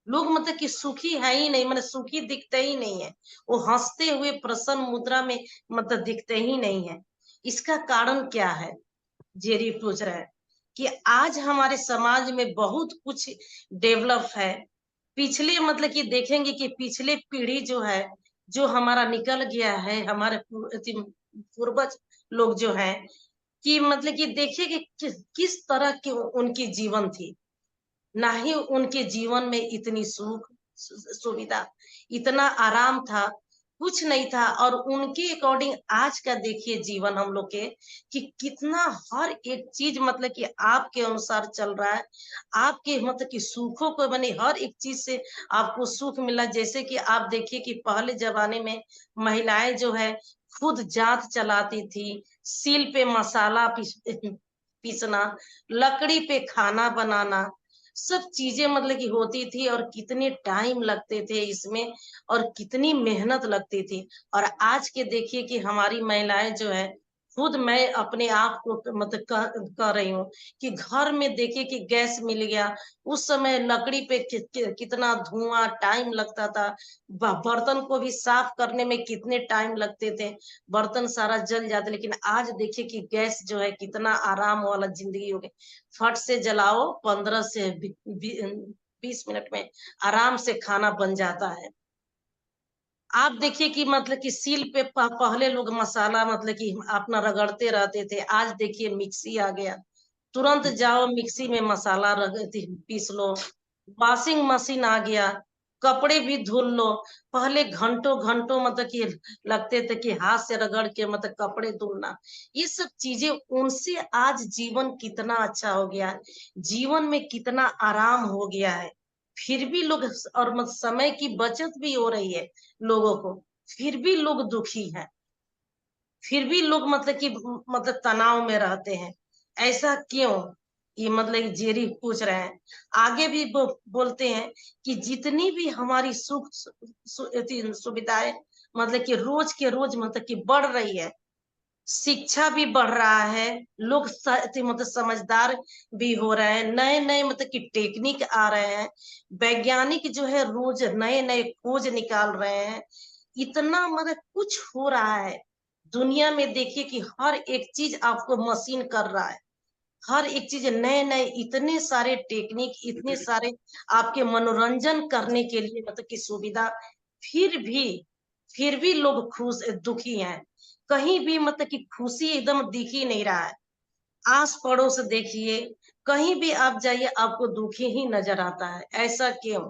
लोग मतलब कि सुखी है ही नहीं, मतलब सुखी दिखते ही नहीं है। वो हंसते हुए प्रसन्न मुद्रा में मतलब दिखते ही नहीं है। इसका कारण क्या है? जेरी पूछ रहा है कि आज हमारे समाज में बहुत कुछ डेवलप है। पिछले मतलब कि देखेंगे कि पिछले पीढ़ी जो है, जो हमारा निकल गया है, हमारे पूर्वज लोग जो है, कि मतलब कि देखिए कि किस तरह की उनकी जीवन थी। ना ही उनके जीवन में इतनी सुख सुविधा, इतना आराम था, कुछ नहीं था। और उनके अकॉर्डिंग आज का देखिए जीवन हम लोग के, कि कितना हर एक चीज मतलब कि आपके अनुसार चल रहा है। आपके मतलब कि सुखों को बने हर एक चीज से आपको सुख मिला। जैसे कि आप देखिए कि पहले जमाने में महिलाएं जो है खुद जांत चलाती थी, सील पे मसाला पीसना, लकड़ी पे खाना बनाना, सब चीजें मतलब कि होती थी। और कितने टाइम लगते थे इसमें, और कितनी मेहनत लगती थी। और आज के देखिए कि हमारी महिलाएं जो है, खुद मैं अपने आप को मतलब कह रही हूँ कि घर में देखिए कि गैस मिल गया। उस समय लकड़ी पे कितना धुआं टाइम लगता था, बर्तन को भी साफ करने में कितने टाइम लगते थे, बर्तन सारा जल जाते। लेकिन आज देखिए कि गैस जो है कितना आराम वाला जिंदगी हो गई, फट से जलाओ, 15 से 20 मिनट में आराम से खाना बन जाता है। आप देखिए कि मतलब कि सील पे पहले लोग मसाला मतलब कि अपना रगड़ते रहते थे, आज देखिए मिक्सी आ गया, तुरंत जाओ मिक्सी में मसाला पीस लो। वॉशिंग मशीन आ गया, कपड़े भी धुल लो। पहले घंटों घंटों मतलब कि लगते थे कि हाथ से रगड़ के मतलब कपड़े धुलना। ये सब चीजें उनसे आज जीवन कितना अच्छा हो गया है, जीवन में कितना आराम हो गया है। फिर भी लोग, और मतलब समय की बचत भी हो रही है लोगों को, फिर भी लोग दुखी हैं, फिर भी लोग मतलब कि मतलब तनाव में रहते हैं। ऐसा क्यों? ये मतलब जेरी पूछ रहे हैं। आगे भी बोलते हैं कि जितनी भी हमारी सुख सुविधाएं मतलब कि रोज के रोज मतलब कि बढ़ रही है, शिक्षा भी बढ़ रहा है, लोग मतलब समझदार भी हो रहे हैं, नए नए मतलब कि टेक्निक आ रहे हैं, वैज्ञानिक जो है रोज नए नए खोज निकाल रहे हैं, इतना मतलब कुछ हो रहा है दुनिया में। देखिए कि हर एक चीज आपको मशीन कर रहा है, हर एक चीज नए नए इतने सारे टेक्निक, इतने सारे आपके मनोरंजन करने के लिए मतलब की सुविधा, फिर भी फिर भी लोग दुखी हैं। कहीं भी मतलब कि खुशी एकदम दिख ही नहीं रहा है। आस पड़ोस देखिए, कहीं भी आप जाइए आपको दुखी ही नजर आता है। ऐसा क्यों?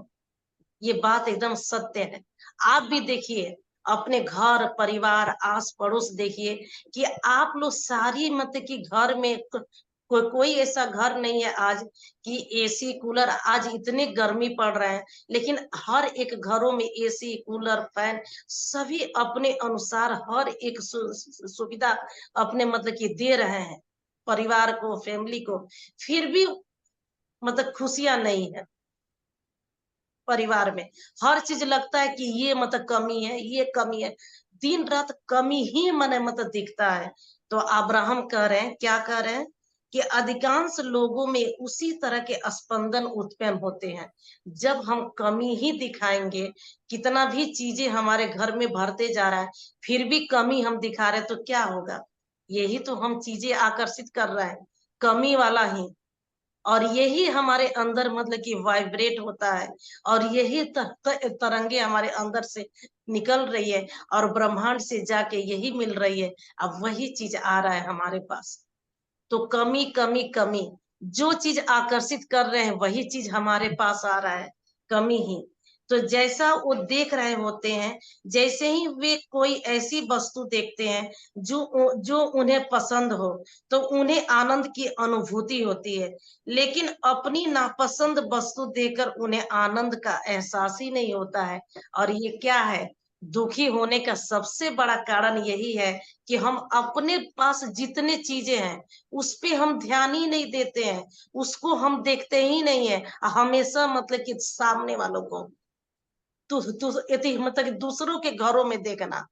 ये बात एकदम सत्य है। आप भी देखिए अपने घर परिवार आस पड़ोस देखिए कि आप लोग सारी मतलब कि घर में कोई ऐसा घर नहीं है आज कि एसी कूलर, आज इतने गर्मी पड़ रहे हैं लेकिन हर एक घरों में एसी कूलर फैन सभी अपने अनुसार हर एक सुविधा अपने मतलब कि दे रहे हैं परिवार को, फैमिली को, फिर भी मतलब खुशियां नहीं है परिवार में। हर चीज लगता है कि ये मतलब कमी है, ये कमी है, दिन रात कमी ही मने मतलब दिखता है। तो अब्राहम कह रहे हैं, क्या कह रहे हैं कि अधिकांश लोगों में उसी तरह के स्पंदन उत्पन्न होते हैं जब हम कमी ही दिखाएंगे। कितना भी चीजें हमारे घर में भरते जा रहा है फिर भी कमी हम दिखा रहे तो क्या होगा? यही तो हम चीजें आकर्षित कर रहे हैं, कमी वाला ही। और यही हमारे अंदर मतलब कि वाइब्रेट होता है और यही तरंगे हमारे अंदर से निकल रही है और ब्रह्मांड से जाके यही मिल रही है। अब वही चीज आ रहा है हमारे पास। तो कमी कमी कमी, जो चीज आकर्षित कर रहे हैं वही चीज हमारे पास आ रहा है, कमी ही। तो जैसा वो देख रहे होते हैं, जैसे ही वे कोई ऐसी वस्तु देखते हैं जो जो उन्हें पसंद हो तो उन्हें आनंद की अनुभूति होती है, लेकिन अपनी नापसंद वस्तु देखकर उन्हें आनंद का एहसास ही नहीं होता है। और ये क्या है? दुखी होने का सबसे बड़ा कारण यही है कि हम अपने पास जितने चीजें हैं उस पे हम ध्यान ही नहीं देते हैं, उसको हम देखते ही नहीं है। हमेशा मतलब कि सामने वालों को मतलब कि दूसरों के घरों में देखना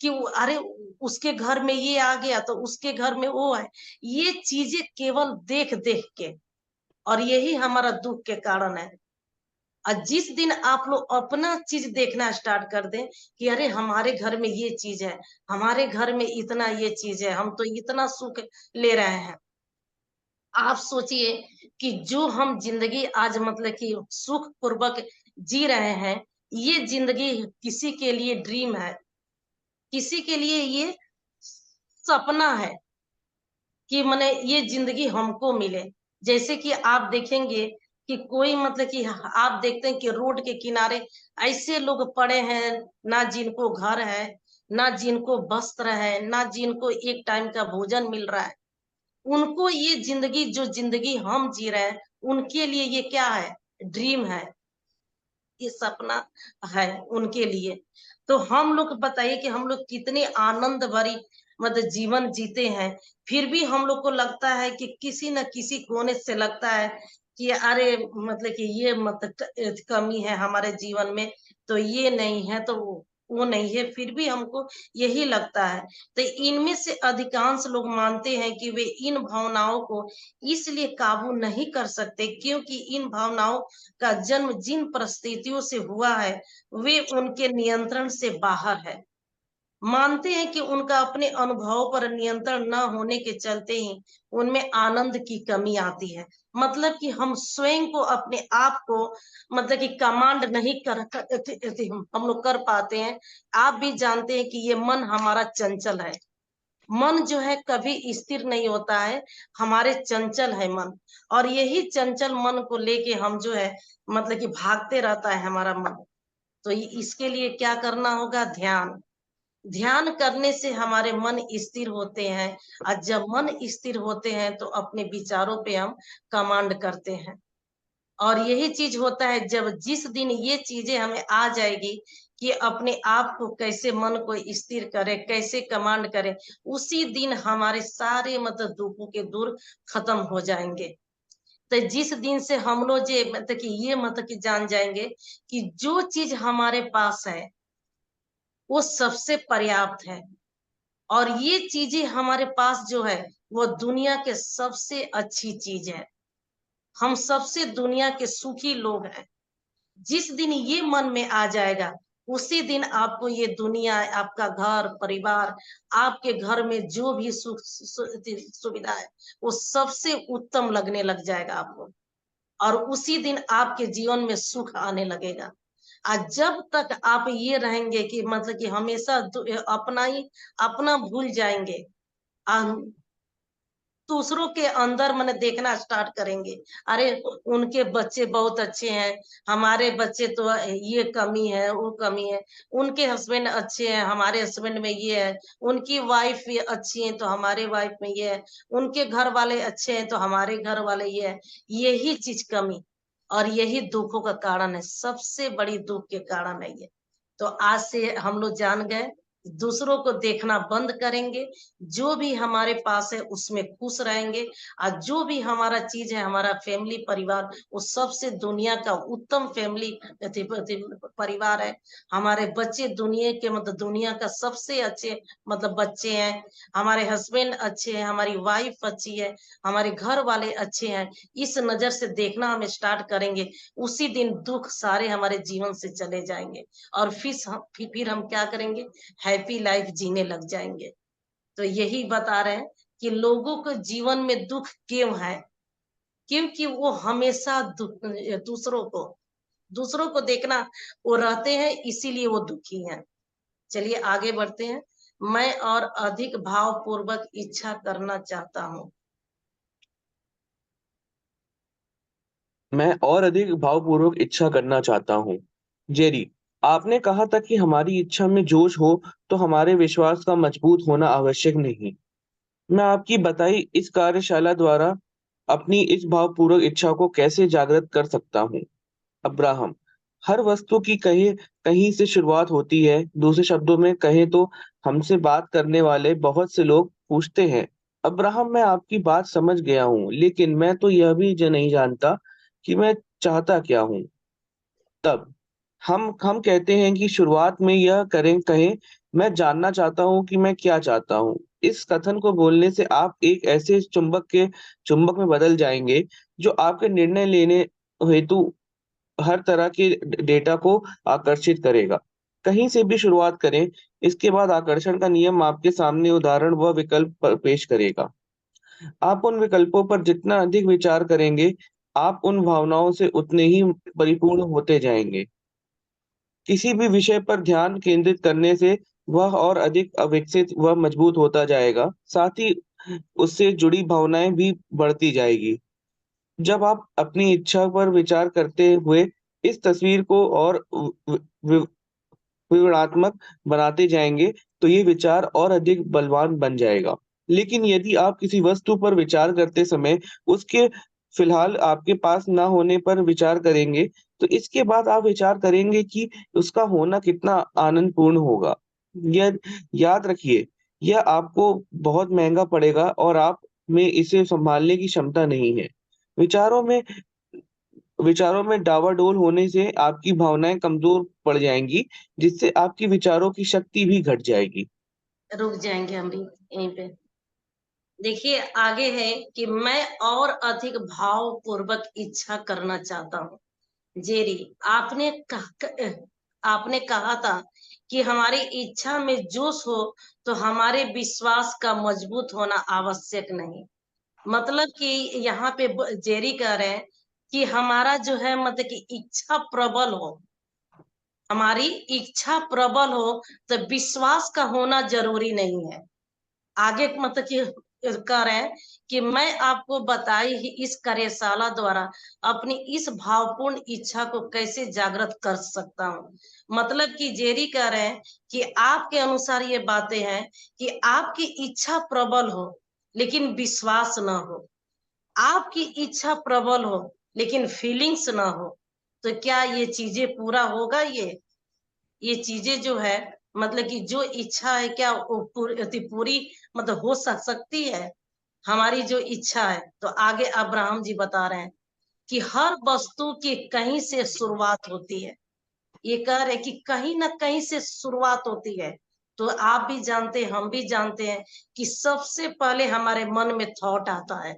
कि अरे उसके घर में ये आ गया तो उसके घर में वो है, ये चीजें केवल देख देख के। और यही हमारा दुख के कारण है। और जिस दिन आप लोग अपना चीज देखना स्टार्ट कर दें कि अरे हमारे घर में ये चीज है, हमारे घर में इतना ये चीज है, हम तो इतना सुख ले रहे हैं। आप सोचिए कि जो हम जिंदगी आज मतलब कि सुख पूर्वक जी रहे हैं, ये जिंदगी किसी के लिए ड्रीम है, किसी के लिए ये सपना है कि माने ये जिंदगी हमको मिले। जैसे कि आप देखेंगे कि कोई मतलब कि आप देखते हैं कि रोड के किनारे ऐसे लोग पड़े हैं, ना जिनको घर है, ना जिनको वस्त्र है, ना जिनको एक टाइम का भोजन मिल रहा है। उनको ये जिंदगी जो जिंदगी हम जी रहे हैं उनके लिए ये क्या है? ड्रीम है, ये सपना है उनके लिए। तो हम लोग बताइए कि हम लोग कितने आनंद भरी मतलब जीवन जीते हैं, फिर भी हम लोग को लगता है कि किसी न किसी कोने से लगता है कि अरे मतलब कि ये मतलब कमी है हमारे जीवन में, तो ये नहीं है तो वो नहीं है, फिर भी हमको यही लगता है। तो इनमें से अधिकांश लोग मानते हैं कि वे इन भावनाओं को इसलिए काबू नहीं कर सकते क्योंकि इन भावनाओं का जन्म जिन परिस्थितियों से हुआ है वे उनके नियंत्रण से बाहर है। मानते हैं कि उनका अपने अनुभवों पर नियंत्रण न होने के चलते ही उनमें आनंद की कमी आती है। मतलब कि हम स्वयं को अपने आप को मतलब कि कमांड नहीं हम लोग कर पाते हैं। आप भी जानते हैं कि ये मन हमारा चंचल है। मन जो है कभी स्थिर नहीं होता है, हमारे चंचल है मन। और यही चंचल मन को लेके हम जो है मतलब कि भागते रहता है हमारा मन। तो इसके लिए क्या करना होगा? ध्यान। ध्यान करने से हमारे मन स्थिर होते हैं और जब मन स्थिर होते हैं तो अपने विचारों पे हम कमांड करते हैं। और यही चीज होता है जब जिस दिन ये चीजें हमें आ जाएगी कि अपने आप को कैसे मन को स्थिर करे, कैसे कमांड करे, उसी दिन हमारे सारे मतलब दुखों के दूर खत्म हो जाएंगे। तो जिस दिन से हम लोग जे मतलब कि ये मतलब कि जान जाएंगे कि जो चीज हमारे पास है वो सबसे पर्याप्त है, और ये चीजें हमारे पास जो है वो दुनिया के सबसे अच्छी चीज है। हम सबसे दुनिया के सुखी लोग हैं। जिस दिन ये मन में आ जाएगा उसी दिन आपको ये दुनिया, आपका घर परिवार, आपके घर में जो भी सुख सुविधा है वो सबसे उत्तम लगने लग जाएगा आपको, और उसी दिन आपके जीवन में सुख आने लगेगा। आज जब तक आप ये रहेंगे कि मतलब कि हमेशा अपना ही अपना भूल जाएंगे, दूसरों के अंदर मैंने देखना स्टार्ट करेंगे, अरे उनके बच्चे बहुत अच्छे हैं, हमारे बच्चे तो ये कमी है वो कमी है, उनके हस्बैंड अच्छे हैं हमारे हस्बैंड में ये है, उनकी वाइफ ये अच्छी है तो हमारे वाइफ में ये है, उनके घर वाले अच्छे हैं तो हमारे घर वाले ये है। यही चीज कमी और यही दुखों का कारण है, सबसे बड़ी दुख के कारण है ये। तो आज से हम लोग जान गए, दूसरों को देखना बंद करेंगे, जो भी हमारे पास है उसमें खुश रहेंगे, और जो भी हमारा चीज है हमारा फैमिली परिवार वो सबसे दुनिया का उत्तम फैमिली परिवार है। हमारे बच्चे दुनिया के मतलब दुनिया का सबसे अच्छे मतलब बच्चे हैं, हमारे हस्बैंड अच्छे हैं, हमारी वाइफ अच्छी है, हमारे घर वाले अच्छे हैं। इस नजर से देखना हम स्टार्ट करेंगे, उसी दिन दुख सारे हमारे जीवन से चले जाएंगे, और फिर हम क्या करेंगे, हैप्पी लाइफ जीने लग जाएंगे। तो यही बता रहे हैं कि लोगों को जीवन में दुख क्यों है, क्योंकि वो हमेशा दूसरों को देखना वो रहते हैं, इसीलिए वो दुखी हैं। चलिए आगे बढ़ते हैं। मैं और अधिक भावपूर्वक इच्छा करना चाहता हूँ। मैं और अधिक भावपूर्वक इच्छा करना चाहता हूँ। जेरी, आपने कहा था कि हमारी इच्छा में जोश हो तो हमारे विश्वास का मजबूत होना आवश्यक नहीं। मैं आपकी बताई इस कार्यशाला द्वारा अपनी इस भावपूर्वक इच्छा को कैसे जागृत कर सकता हूँ? अब्राहम, हर वस्तु की कहीं से शुरुआत होती है। दूसरे शब्दों में कहें तो हमसे बात करने वाले बहुत से लोग पूछते हैं, अब्राहम मैं आपकी बात समझ गया हूँ, लेकिन मैं तो यह भी नहीं जानता कि मैं चाहता क्या हूँ। तब हम कहते हैं कि शुरुआत में यह कहें, मैं जानना चाहता हूँ कि मैं क्या चाहता हूँ। इस कथन को बोलने से आप एक ऐसे चुंबक में बदल जाएंगे जो आपके निर्णय लेने हेतु हर तरह के डेटा को आकर्षित करेगा। कहीं से भी शुरुआत करें, इसके बाद आकर्षण का नियम आपके सामने उदाहरण व विकल्प पेश करेगा। आप उन विकल्पों पर जितना अधिक विचार करेंगे, आप उन भावनाओं से उतने ही परिपूर्ण होते जाएंगे। किसी भी विषय पर ध्यान केंद्रित करने से वह और अधिक विकसित व मजबूत होता जाएगा, साथ ही उससे जुड़ी भावनाएं भी बढ़ती जाएगी। जब आप अपनी इच्छा पर विचार करते हुए इस तस्वीर को और विवरणात्मक बनाते जाएंगे, तो ये विचार और अधिक बलवान बन जाएगा। लेकिन यदि आप किसी वस्तु पर विचार करते समय उसके फिलहाल आपके पास ना होने पर विचार करेंगे, तो इसके बाद आप विचार करेंगे कि उसका होना कितना आनंदपूर्ण होगा। यह याद रखिए, यह आपको बहुत महँगा पड़ेगा और आप में इसे सँभालने की क्षमता नहीं है। विचारों में विचारों में डावाडोल होने से आपकी भावनाएँ कमज़ोर पड़ जाएँगी, जिससे आपकी विचारों की शक्ति भी घट जाएगी। रुक जाएंगे हम भी यहीं पे। देखिए आगे है कि मैं और अधिक भावपूर्वक इच्छा करना चाहता हूँ। जेरी, आपने कहा था कि हमारी इच्छा में जोश हो तो हमारे विश्वास का मजबूत होना आवश्यक नहीं। मतलब कि यहाँ पे जेरी कह रहे हैं कि हमारा जो है मतलब कि इच्छा प्रबल हो, हमारी इच्छा प्रबल हो तो विश्वास का होना जरूरी नहीं है। आगे मतलब कि कह रहे हैं कि मैं आपको बताई ही इस कार्यशाला द्वारा अपनी इस भावपूर्ण इच्छा को कैसे जागृत कर सकता हूँ। मतलब कि जेरी कह रहे हैं कि आपके अनुसार ये बातें हैं कि आपकी इच्छा प्रबल हो लेकिन विश्वास न हो, आपकी इच्छा प्रबल हो लेकिन फीलिंग्स ना हो, तो क्या ये चीजें पूरा होगा? ये चीजें जो है मतलब कि जो इच्छा है क्या वो पूरी मतलब हो सकती है हमारी जो इच्छा है? तो आगे अब्राहम जी बता रहे हैं, कि हर वस्तु की कहीं से शुरुआत होती है। ये कह रहे कि कहीं ना कहीं से शुरुआत होती है। तो आप भी जानते हैं, हम भी जानते हैं कि सबसे पहले हमारे मन में थॉट आता है।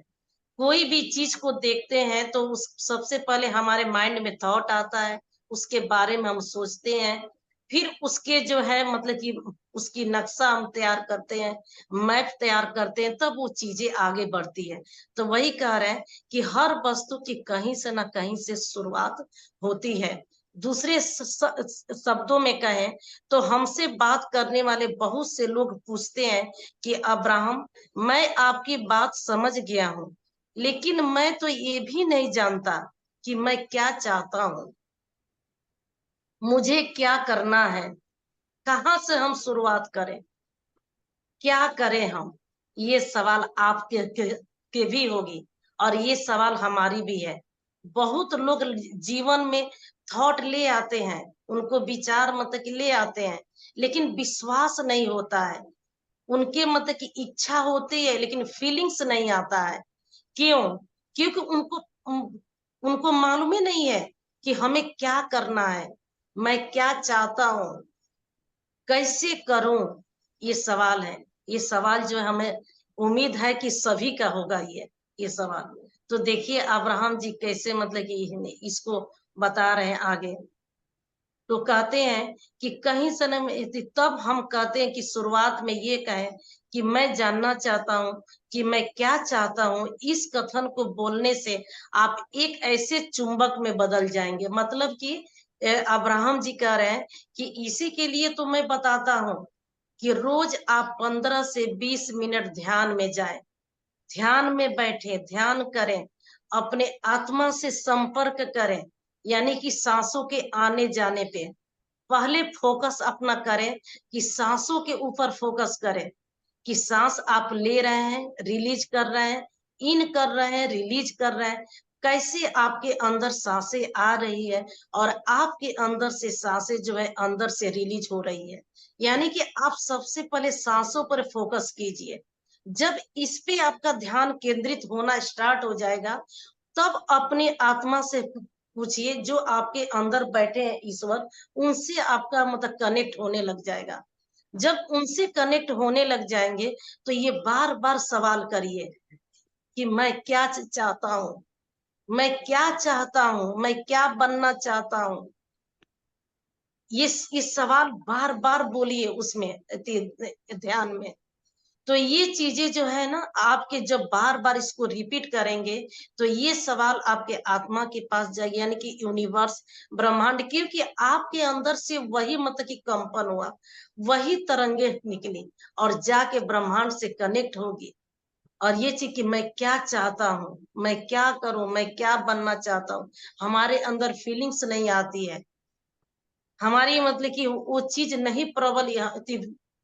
कोई भी चीज को देखते हैं तो उस सबसे पहले हमारे माइंड में थॉट आता है, उसके बारे में हम सोचते हैं, फिर उसके जो है मतलब कि उसकी नक्शा हम तैयार करते हैं, मैप तैयार करते हैं, तब वो चीजें आगे बढ़ती है। तो वही कह रहे हैं कि हर वस्तु की कहीं से ना कहीं से शुरुआत होती है। दूसरे शब्दों में कहें तो हमसे बात करने वाले बहुत से लोग पूछते हैं कि अब्राहम, मैं आपकी बात समझ गया हूँ, लेकिन मैं तो ये भी नहीं जानता कि मैं क्या चाहता हूँ, मुझे क्या करना है, कहाँ से हम शुरुआत करें, क्या करें हम। ये सवाल आपके के भी होगी और ये सवाल हमारी भी है। बहुत लोग जीवन में थॉट ले आते हैं, उनको विचार मतलब कि ले आते हैं, लेकिन विश्वास नहीं होता है। उनके मतलब की इच्छा होती है लेकिन फीलिंग्स नहीं आता है। क्यों? क्योंकि उनको मालूम ही नहीं है कि हमें क्या करना है, मैं क्या चाहता हूँ, कैसे करूं। ये सवाल है। ये सवाल जो है हमें उम्मीद है कि सभी का होगा ये सवाल। तो देखिए अब्राहम जी कैसे मतलब कि इसको बता रहे हैं आगे। तो कहते हैं कि कहीं सनम, तब हम कहते हैं कि शुरुआत में ये कहें कि मैं जानना चाहता हूँ कि मैं क्या चाहता हूँ। इस कथन को बोलने से आप एक ऐसे चुंबक में बदल जाएंगे। मतलब कि अब्राहम जी कह रहे हैं कि इसी के लिए तो मैं बताता हूँ कि रोज आप 15 से 20 मिनट ध्यान में जाएं, ध्यान में बैठे, ध्यान करें, अपने आत्मा से संपर्क करें, यानी कि सांसों के आने जाने पे पहले फोकस अपना करें, कि सांसों के ऊपर फोकस करें कि सांस आप ले रहे हैं, रिलीज कर रहे हैं, इन कर रहे हैं, रिलीज कर रहे हैं, कैसे आपके अंदर सांसें आ रही है और आपके अंदर से सांसें जो है अंदर से रिलीज हो रही है। यानी कि आप सबसे पहले सांसों पर फोकस कीजिए। जब इस पे आपका ध्यान केंद्रित होना स्टार्ट हो जाएगा, तब अपनी आत्मा से पूछिए, जो आपके अंदर बैठे हैं ईश्वर, उनसे आपका मतलब कनेक्ट होने लग जाएगा। जब उनसे कनेक्ट होने लग जाएंगे तो ये बार बार सवाल करिए कि मैं क्या चाहता हूँ, मैं क्या चाहता हूँ, मैं क्या बनना चाहता हूँ। ये सवाल बार बार बोलिए उसमें ध्यान में। तो ये चीजें जो है ना, आपके जब बार बार इसको रिपीट करेंगे तो ये सवाल आपके आत्मा के पास जाएगी, यानी कि यूनिवर्स, ब्रह्मांड, क्योंकि आपके अंदर से वही मतलब कि कंपन हुआ, वही तरंगे निकली और जाके ब्रह्मांड से कनेक्ट होगी। और ये चीज कि मैं क्या चाहता हूँ, मैं क्या करूं, मैं क्या बनना चाहता हूँ, हमारे अंदर फीलिंग्स नहीं आती है, हमारी मतलब कि वो चीज नहीं प्रबल,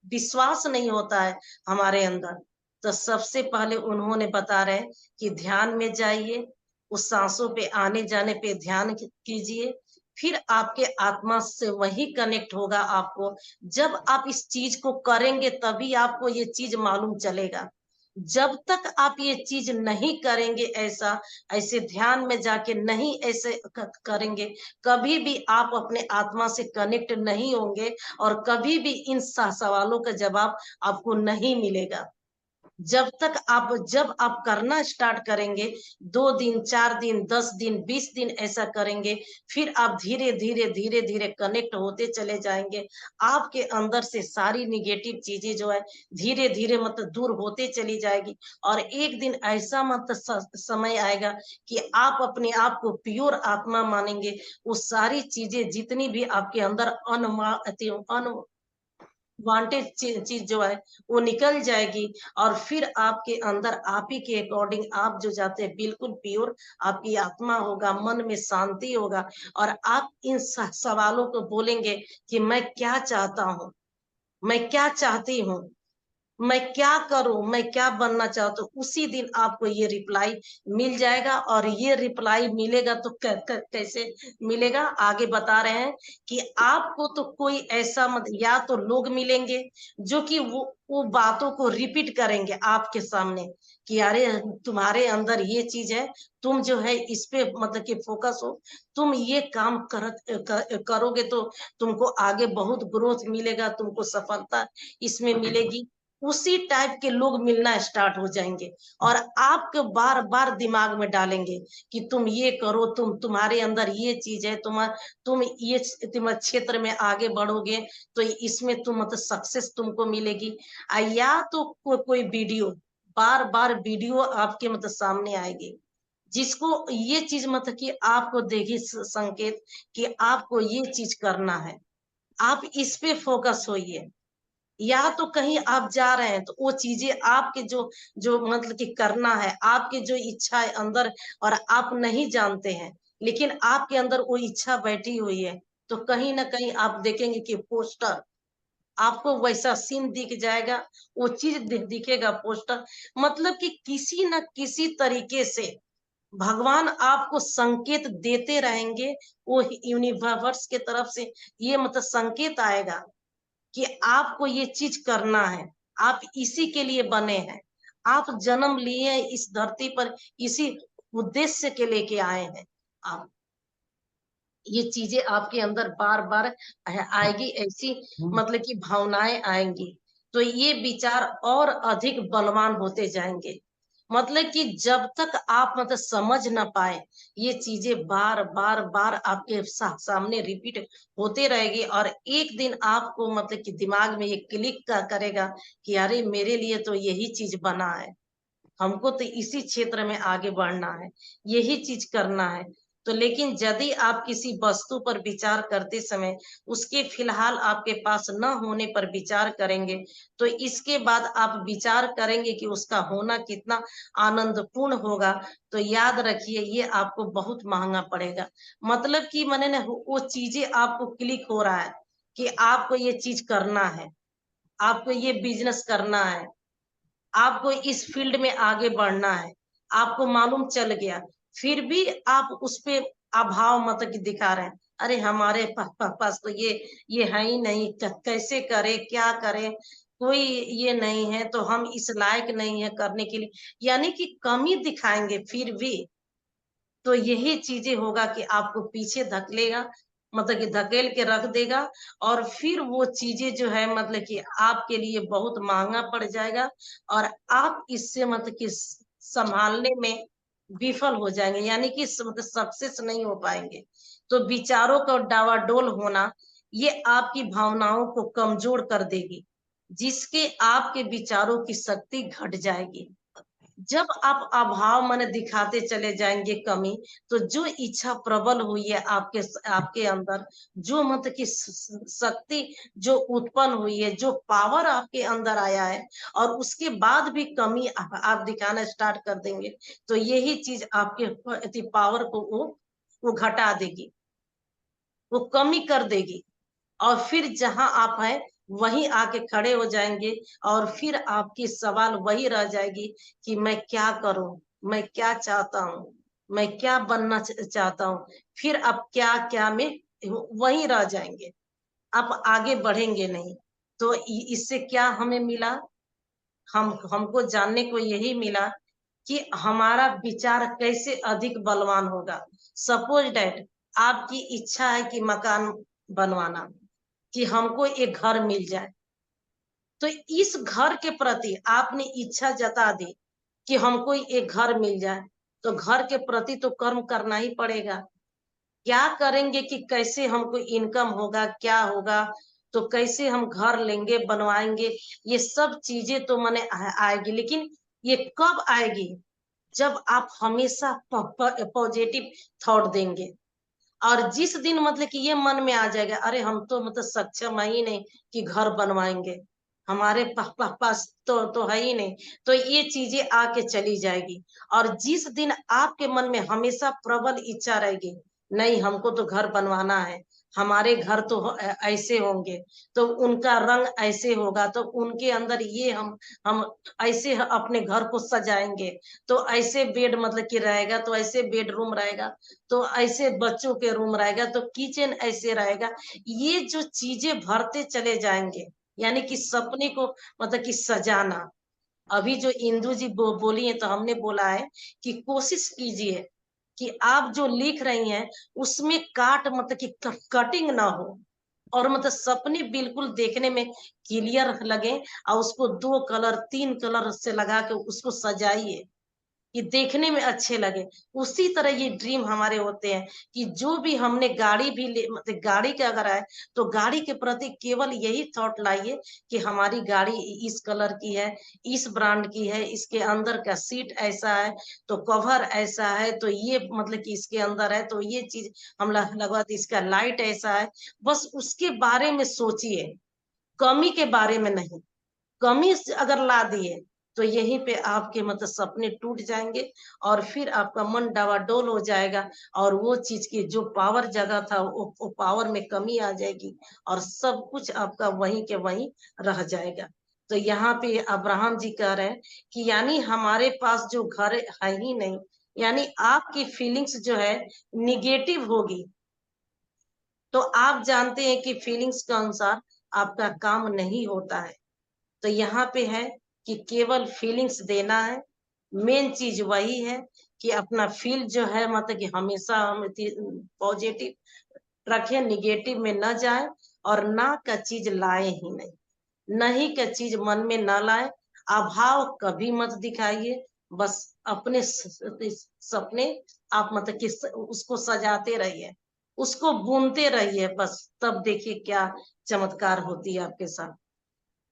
विश्वास नहीं होता है हमारे अंदर। तो सबसे पहले उन्होंने बता रहे कि ध्यान में जाइए, उस सांसों पे आने जाने पे ध्यान कीजिए, फिर आपके आत्मा से वही कनेक्ट होगा आपको। जब आप इस चीज को करेंगे तभी आपको ये चीज मालूम चलेगा। जब तक आप ये चीज नहीं करेंगे, ऐसा ऐसे ध्यान में जाके नहीं ऐसे करेंगे, कभी भी आप अपने आत्मा से कनेक्ट नहीं होंगे और कभी भी इन सवालों का जवाब आपको नहीं मिलेगा। जब आप करना स्टार्ट करेंगे, 2 दिन, 4 दिन, 10 दिन, 20 दिन ऐसा करेंगे, फिर आप धीरे धीरे धीरे धीरे कनेक्ट होते चले जाएंगे। आपके अंदर से सारी निगेटिव चीजें जो है धीरे धीरे मतलब दूर होते चली जाएगी। और एक दिन ऐसा मतलब समय आएगा कि आप अपने आप को प्योर आत्मा मानेंगे। वो सारी चीजें जितनी भी आपके अंदर वांटेड चीज जो है वो निकल जाएगी। और फिर आपके अंदर आप ही के अकॉर्डिंग आप जो जाते हैं बिल्कुल प्योर आपकी आत्मा होगा, मन में शांति होगा। और आप इन सवालों को बोलेंगे कि मैं क्या चाहता हूँ, मैं क्या चाहती हूँ, मैं क्या करूं, मैं क्या बनना चाहता हूँ, उसी दिन आपको ये रिप्लाई मिल जाएगा। और ये रिप्लाई मिलेगा तो कैसे मिलेगा, आगे बता रहे हैं कि आपको तो कोई ऐसा मत, या तो लोग मिलेंगे जो कि वो बातों को रिपीट करेंगे आपके सामने कि अरे तुम्हारे अंदर ये चीज है, तुम जो है इस पे मतलब कि फोकस हो, तुम ये काम करोगे तो तुमको आगे बहुत ग्रोथ मिलेगा, तुमको सफलता इसमें मिलेगी। उसी टाइप के लोग मिलना स्टार्ट हो जाएंगे और आपको बार बार दिमाग में डालेंगे कि तुम ये करो, तुम्हारे अंदर ये चीज है, तुम ये क्षेत्र में आगे बढ़ोगे तो इसमें तुम मतलब सक्सेस तुमको मिलेगी। या तो कोई वीडियो, बार बार वीडियो आपके मतलब सामने आएगी जिसको ये चीज मतलब कि आपको देगी संकेत कि आपको ये चीज करना है, आप इस पे फोकस होइए। या तो कहीं आप जा रहे हैं तो वो चीजें आपके जो जो मतलब कि करना है, आपके जो इच्छा है अंदर और आप नहीं जानते हैं, लेकिन आपके अंदर वो इच्छा बैठी हुई है, तो कहीं ना कहीं आप देखेंगे कि पोस्टर आपको वैसा सीन दिख जाएगा, वो चीज दिखेगा पोस्टर। मतलब कि किसी न किसी तरीके से भगवान आपको संकेत देते रहेंगे, वो यूनिवर्स के तरफ से ये मतलब संकेत आएगा कि आपको ये चीज करना है, आप इसी के लिए बने हैं, आप जन्म लिए हैं इस धरती पर, इसी उद्देश्य के लेके आए हैं आप। ये चीजें आपके अंदर बार बार आएगी, ऐसी मतलब कि भावनाएं आएंगी, तो ये विचार और अधिक बलवान होते जाएंगे। मतलब कि जब तक आप मतलब समझ ना पाए, ये चीजें बार बार बार आपके सामने रिपीट होते रहेगी और एक दिन आपको मतलब कि दिमाग में ये क्लिक करेगा कि अरे मेरे लिए तो यही चीज बना है, हमको तो इसी क्षेत्र में आगे बढ़ना है, यही चीज करना है। तो लेकिन यदि आप किसी वस्तु पर विचार करते समय उसके फिलहाल आपके पास न होने पर विचार करेंगे, तो इसके बाद आप विचार करेंगे कि उसका होना कितना आनंदपूर्ण होगा, तो याद रखिए ये आपको बहुत महंगा पड़ेगा। मतलब कि मैंने ना वो चीजें आपको क्लिक हो रहा है कि आपको ये चीज करना है, आपको ये बिजनेस करना है, आपको इस फील्ड में आगे बढ़ना है, आपको मालूम चल गया, फिर भी आप उस पे अभाव मतलब कि दिखा रहे हैं, अरे हमारे पास तो ये है ही नहीं, कैसे करे, क्या करे, कोई ये नहीं है, तो हम इस लायक नहीं है करने के लिए, यानी कि कमी दिखाएंगे फिर भी। तो यही चीजें होगा कि आपको पीछे धकेलेगा, मतलब कि धकेल के रख देगा, और फिर वो चीजें जो है मतलब कि आपके लिए बहुत महंगा पड़ जाएगा और आप इससे मतलब कि संभालने में विफल हो जाएंगे, यानी कि मतलब सक्सेस नहीं हो पाएंगे। तो विचारों का डावाडोल होना ये आपकी भावनाओं को कमजोर कर देगी, जिसके आपके विचारों की शक्ति घट जाएगी। जब आप अभाव मन दिखाते चले जाएंगे, कमी, तो जो इच्छा प्रबल हुई है आपके आपके अंदर, जो मत की शक्ति जो उत्पन्न हुई है, जो पावर आपके अंदर आया है, और उसके बाद भी कमी आप दिखाना स्टार्ट कर देंगे, तो यही चीज आपके पावर को वो घटा देगी, वो कमी कर देगी। और फिर जहां आप हैं वहीं आके खड़े हो जाएंगे, और फिर आपकी सवाल वही रह जाएगी कि मैं क्या करूं, मैं क्या चाहता हूं, मैं क्या बनना चाहता हूं। फिर आप क्या क्या में वहीं रह जाएंगे, आप आगे बढ़ेंगे नहीं। तो इससे क्या हमें मिला, हमको जानने को यही मिला कि हमारा विचार कैसे अधिक बलवान होगा। सपोज डैट आपकी इच्छा है कि मकान बनवाना, कि हमको एक घर मिल जाए, तो इस घर के प्रति आपने इच्छा जता दी कि हमको एक घर मिल जाए, तो घर के प्रति तो कर्म करना ही पड़ेगा। क्या करेंगे कि कैसे हमको इनकम होगा, क्या होगा, तो कैसे हम घर लेंगे, बनवाएंगे, ये सब चीजें तो मैंने आएगी। लेकिन ये कब आएगी, जब आप हमेशा पॉजिटिव थॉट देंगे। और जिस दिन मतलब कि ये मन में आ जाएगा, अरे हम तो मतलब सक्षम है ही नहीं कि घर बनवाएंगे, हमारे पास तो है ही नहीं, तो ये चीजें आके चली जाएगी। और जिस दिन आपके मन में हमेशा प्रबल इच्छा रहेगी, नहीं हमको तो घर बनवाना है, हमारे घर तो ऐसे होंगे, तो उनका रंग ऐसे होगा, तो उनके अंदर ये हम ऐसे अपने घर को सजाएंगे, तो ऐसे बेड मतलब कि रहेगा, तो ऐसे बेडरूम रहेगा, तो ऐसे बच्चों के रूम रहेगा, तो किचन ऐसे रहेगा। ये जो चीजें भरते चले जाएंगे, यानी कि सपने को मतलब कि सजाना। अभी जो इंदु जी बोली है, तो हमने बोला है कि कोशिश कीजिए कि आप जो लिख रही हैं उसमें काट मतलब कि कटिंग ना हो, और मतलब सपने बिल्कुल देखने में क्लियर लगे, और उसको 2 कलर 3 कलर से लगा के उसको सजाइए कि देखने में अच्छे लगे। उसी तरह ये ड्रीम हमारे होते हैं कि जो भी हमने गाड़ी भी ले मतलब गाड़ी के अगर आए, तो गाड़ी के प्रति केवल यही थॉट लाइए कि हमारी गाड़ी इस कलर की है, इस ब्रांड की है, इसके अंदर का सीट ऐसा है, तो कवर ऐसा है, तो ये मतलब कि इसके अंदर है, तो ये चीज हम लगवा दी, इसका लाइट ऐसा है। बस उसके बारे में सोचिए, कमी के बारे में नहीं। कमी अगर ला दिए, तो यहीं पे आपके मतलब सपने टूट जाएंगे, और फिर आपका मन डावाडोल हो जाएगा, और वो चीज की जो पावर जगह था वो पावर में कमी आ जाएगी, और सब कुछ आपका वहीं के वहीं रह जाएगा। तो यहाँ पे अब्राहम जी कह रहे हैं कि यानी हमारे पास जो घर है ही नहीं, यानी आपकी फीलिंग्स जो है निगेटिव होगी, तो आप जानते हैं कि फीलिंग्स के अनुसार आपका काम नहीं होता है। तो यहाँ पे है कि केवल फीलिंग्स देना है। मेन चीज वही है कि अपना फील जो है मतलब कि हमेशा हम पॉजिटिव रखें, निगेटिव में न जाए, और ना का चीज लाए ही नहीं, नहीं का चीज मन में न लाए। अभाव कभी मत दिखाइए, बस अपने सपने आप मतलब कि उसको सजाते रहिए, उसको बुनते रहिए, बस तब देखिए क्या चमत्कार होती है आपके साथ।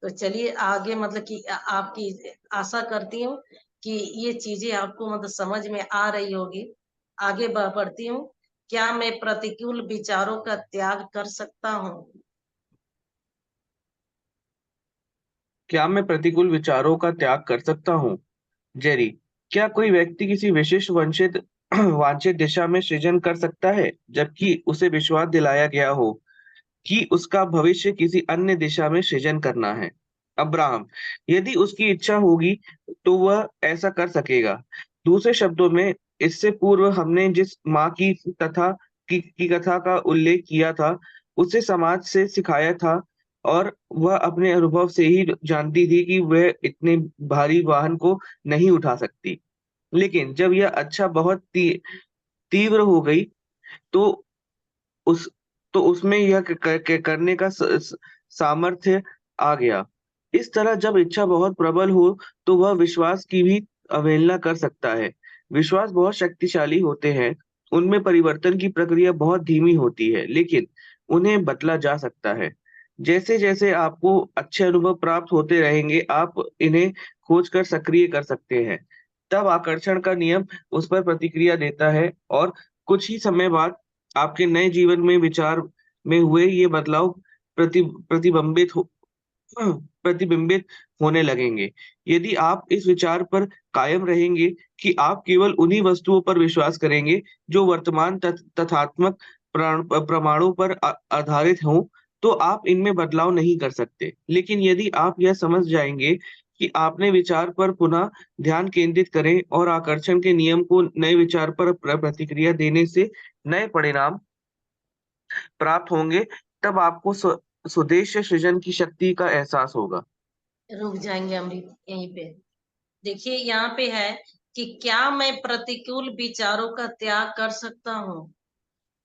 तो चलिए आगे मतलब कि आपकी आशा करती हूँ कि ये चीजें आपको मतलब समझ में आ रही होगी। आगे बढ़ती हूँ। क्या मैं प्रतिकूल विचारों का त्याग कर सकता हूँ? क्या मैं प्रतिकूल विचारों का त्याग कर सकता हूँ? जेरी, क्या कोई व्यक्ति किसी विशिष्ट वंचित वांछित दिशा में सृजन कर सकता है, जबकि उसे विश्वास दिलाया गया हो कि उसका भविष्य किसी अन्य दिशा में सृजन करना है? अब्राहम, यदि उसकी इच्छा होगी तो वह ऐसा कर सकेगा। दूसरे शब्दों में, इससे पूर्व हमने जिस माँ की कथा का उल्लेख किया था, उसे समाज से सिखाया था, और वह अपने अनुभव से ही जानती थी कि वह इतने भारी वाहन को नहीं उठा सकती। लेकिन जब यह अच्छा बहुत तीव्र हो गई, तो उस तो उसमें यह करने का सामर्थ्य आ गया। इस तरह जब इच्छा बहुत प्रबल हो, तो वह विश्वास की भी अवहेलना कर सकता है। विश्वास बहुत शक्तिशाली होते हैं। उनमें परिवर्तन की प्रक्रिया बहुत धीमी होती है, लेकिन उन्हें बदला जा सकता है। जैसे जैसे आपको अच्छे अनुभव प्राप्त होते रहेंगे, आप इन्हें खोजकर सक्रिय कर सकते हैं। तब आकर्षण का नियम उस पर प्रतिक्रिया देता है, और कुछ ही समय बाद आपके नए जीवन में विचार में हुए ये बदलाव प्रतिबिंबित प्रतिबिंबित होने लगेंगे। यदि आप इस विचार पर कायम रहेंगे कि आप केवल उन्हीं वस्तुओं पर विश्वास करेंगे जो वर्तमान तथात्मक प्रमाणों पर आधारित हों, तो आप इनमें बदलाव नहीं कर सकते। लेकिन यदि आप यह समझ जाएंगे कि आपने विचार पर पुनः ध्यान केंद्रित करें, और आकर्षण के नियम को नए विचार पर प्रतिक्रिया देने से नए परिणाम प्राप्त होंगे, तब आपको स्वदेश सृजन की शक्ति का एहसास होगा। रुक जाएंगे हम यहीं पे। देखिए यहाँ पे है कि क्या मैं प्रतिकूल विचारों का त्याग कर सकता हूँ?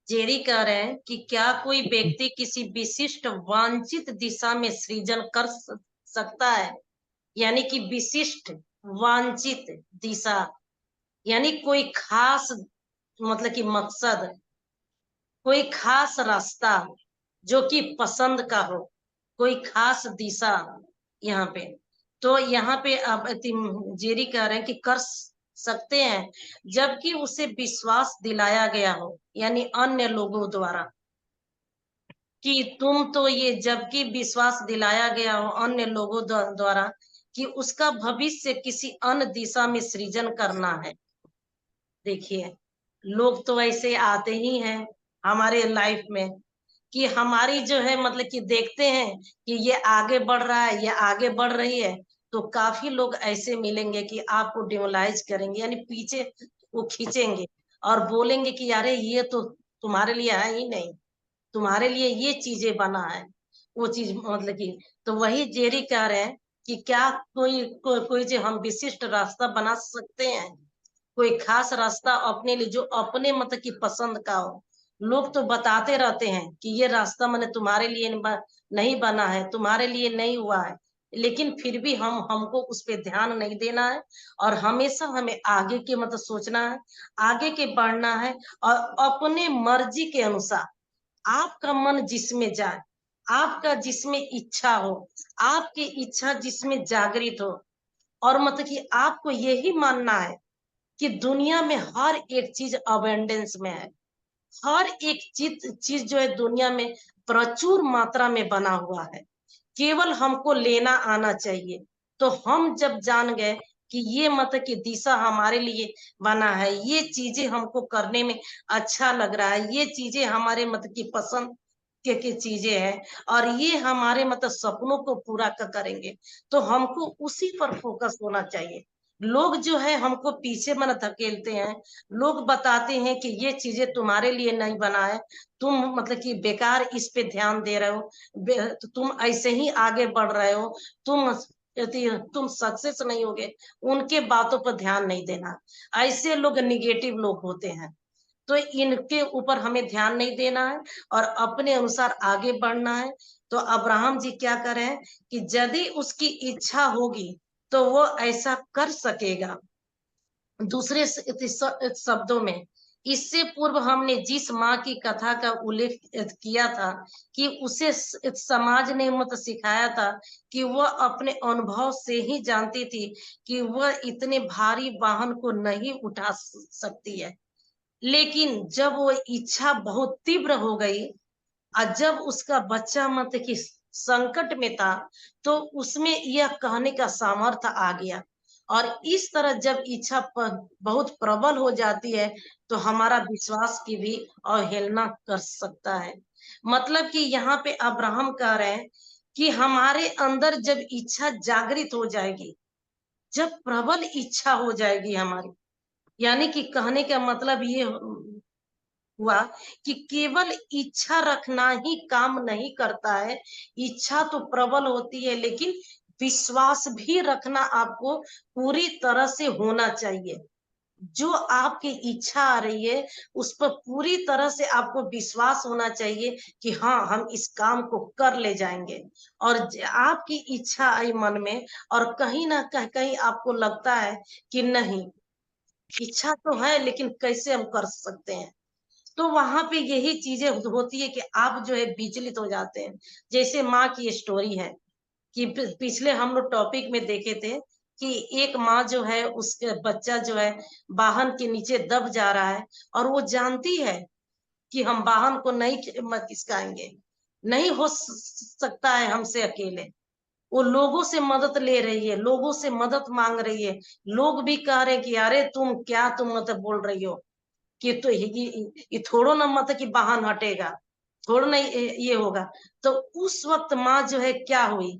जेरी कह रहे हैं कि क्या कोई व्यक्ति किसी विशिष्ट वांछित दिशा में सृजन कर सकता है? यानी कि विशिष्ट वांछित दिशा, यानी कोई खास मतलब कि मकसद, कोई खास रास्ता जो कि पसंद का हो, कोई खास दिशा यहाँ पे। तो यहाँ पे अब जेरी कह रहे हैं कि कर सकते हैं, जबकि उसे विश्वास दिलाया गया हो, यानी अन्य लोगों द्वारा, कि तुम तो ये, जबकि विश्वास दिलाया गया हो अन्य लोगों द्वारा कि उसका भविष्य किसी अन्य दिशा में सृजन करना है। देखिए लोग तो ऐसे आते ही हैं हमारे लाइफ में, कि हमारी जो है मतलब कि देखते हैं कि ये आगे बढ़ रहा है, ये आगे बढ़ रही है, तो काफी लोग ऐसे मिलेंगे कि आपको डिमोलाइज करेंगे, यानी पीछे वो खींचेंगे और बोलेंगे कि अरे ये तो तुम्हारे लिए है ही नहीं, तुम्हारे लिए ये चीजें बना है, वो चीज मतलब कि। तो वही जेरी कह रहे हैं कि क्या कोई जो हम विशिष्ट रास्ता बना सकते हैं, कोई खास रास्ता अपने लिए जो अपने मतलब की पसंद का हो। लोग तो बताते रहते हैं कि ये रास्ता मैंने तुम्हारे लिए नहीं बना है, तुम्हारे लिए नहीं हुआ है, लेकिन फिर भी हमको उस पे ध्यान नहीं देना है, और हमेशा हमें आगे के मतलब सोचना है, आगे के बढ़ना है, और अपने मर्जी के अनुसार आपका मन जिसमें जाए, आपका जिसमें इच्छा हो, आपकी इच्छा जिसमें जागृत हो, और मतलब कि आपको यही मानना है कि दुनिया में हर एक चीज अबेंडेंस में है, हर एक चीज जो है दुनिया में प्रचुर मात्रा में बना हुआ है, केवल हमको लेना आना चाहिए। तो हम जब जान गए कि ये मतलब कि दिशा हमारे लिए बना है, ये चीजें हमको करने में अच्छा लग रहा है, ये चीजें हमारे मतलब की पसंद के चीजें हैं, और ये हमारे मतलब सपनों को पूरा करेंगे, तो हमको उसी पर फोकस होना चाहिए। लोग जो है हमको पीछे मन धकेलते हैं, लोग बताते हैं कि ये चीजें तुम्हारे लिए नहीं बना है, तुम मतलब कि बेकार इस पे ध्यान दे रहे हो, तो तुम ऐसे ही आगे बढ़ रहे हो, तुम तुम सक्सेस नहीं होगे, उनके बातों पर ध्यान नहीं देना। ऐसे लोग निगेटिव लोग होते हैं, तो इनके ऊपर हमें ध्यान नहीं देना है और अपने अनुसार आगे बढ़ना है। तो अब्राहम जी क्या करें कि यदि उसकी इच्छा होगी तो वो ऐसा कर सकेगा। दूसरे शब्दों में, इससे पूर्व हमने जिस माँ की कथा का उल्लेख किया था कि उसे समाज ने मत सिखाया था कि वह अपने अनुभव से ही जानती थी कि वह इतने भारी वाहन को नहीं उठा सकती है, लेकिन जब वो इच्छा बहुत तीव्र हो गई और जब उसका बच्चा मत कि संकट में था, तो उसमें यह कहने का सामर्थ्य आ गया। और इस तरह जब इच्छा बहुत प्रबल हो जाती है, तो हमारा विश्वास की भी अवहेलना कर सकता है। मतलब कि यहाँ पे अब्राहम कह रहे हैं कि हमारे अंदर जब इच्छा जागृत हो जाएगी, जब प्रबल इच्छा हो जाएगी हमारी, यानी कि कहने का मतलब ये हुआ कि केवल इच्छा रखना ही काम नहीं करता है। इच्छा तो प्रबल होती है, लेकिन विश्वास भी रखना आपको पूरी तरह से होना चाहिए। जो आपकी इच्छा आ रही है, उस पर पूरी तरह से आपको विश्वास होना चाहिए कि हाँ, हम इस काम को कर ले जाएंगे। और आपकी इच्छा आई मन में, और कहीं ना कहीं आपको लगता है कि नहीं, इच्छा तो है लेकिन कैसे हम कर सकते हैं, तो वहां पे यही चीजें होती है कि आप जो है विचलित हो जाते हैं। जैसे माँ की स्टोरी है कि पिछले हम लोग टॉपिक में देखे थे कि एक माँ जो है, उसके बच्चा जो है वाहन के नीचे दब जा रहा है, और वो जानती है कि हम वाहन को नहीं खिसकाएंगे, नहीं हो सकता है हमसे अकेले। वो लोगों से मदद ले रही है, लोगों से मदद मांग रही है, लोग भी कह रहे हैं कि अरे तुम मतलब बोल रही हो कि तो ये थोड़ो ना मतलब कि वाहन हटेगा, थोड़ा ना ये होगा। तो उस वक्त माँ जो है क्या हुई,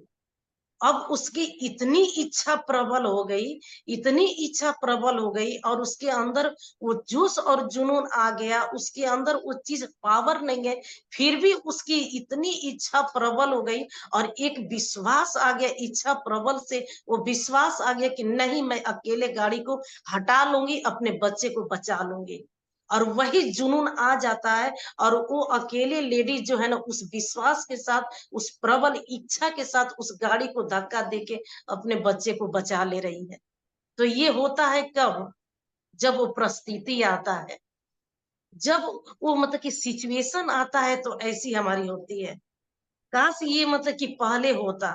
अब उसकी इतनी इच्छा प्रबल हो गई, इतनी इच्छा प्रबल हो गई, और उसके अंदर वो जोश और जुनून आ गया, उसके अंदर वो चीज पावर नहीं है, फिर भी उसकी इतनी इच्छा प्रबल हो गई, और एक विश्वास आ गया, इच्छा प्रबल से वो विश्वास आ गया कि नहीं, मैं अकेले गाड़ी को हटा लूंगी, अपने बच्चे को बचा लूंगी। और वही जुनून आ जाता है, और वो अकेले लेडी जो है ना, उस विश्वास के साथ, उस प्रबल इच्छा के साथ उस गाड़ी को धक्का देके अपने बच्चे को बचा ले रही है। तो ये होता है कब, जब वो परिस्थिति आता है, जब वो मतलब कि सिचुएशन आता है, तो ऐसी हमारी होती है। काश ये मतलब कि पहले होता,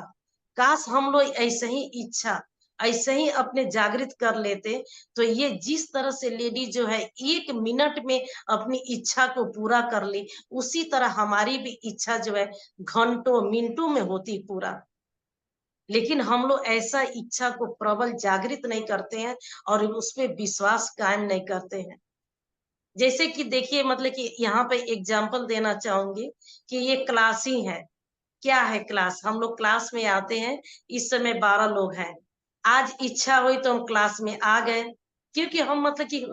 काश हम लोग ऐसे ही इच्छा ऐसे ही अपने जागृत कर लेते, तो ये जिस तरह से लेडी जो है 1 मिनट में अपनी इच्छा को पूरा कर ली, उसी तरह हमारी भी इच्छा जो है घंटों मिनटों में होती पूरा। लेकिन हम लोग ऐसा इच्छा को प्रबल जागृत नहीं करते हैं, और उस पर विश्वास कायम नहीं करते हैं। जैसे कि देखिए मतलब कि यहाँ पे एग्जाम्पल देना चाहूंगी कि ये क्लास ही है। क्या है क्लास? हम लोग क्लास में आते हैं, इस समय 12 लोग हैं। आज इच्छा हुई तो हम क्लास में आ गए, क्योंकि हम मतलब कि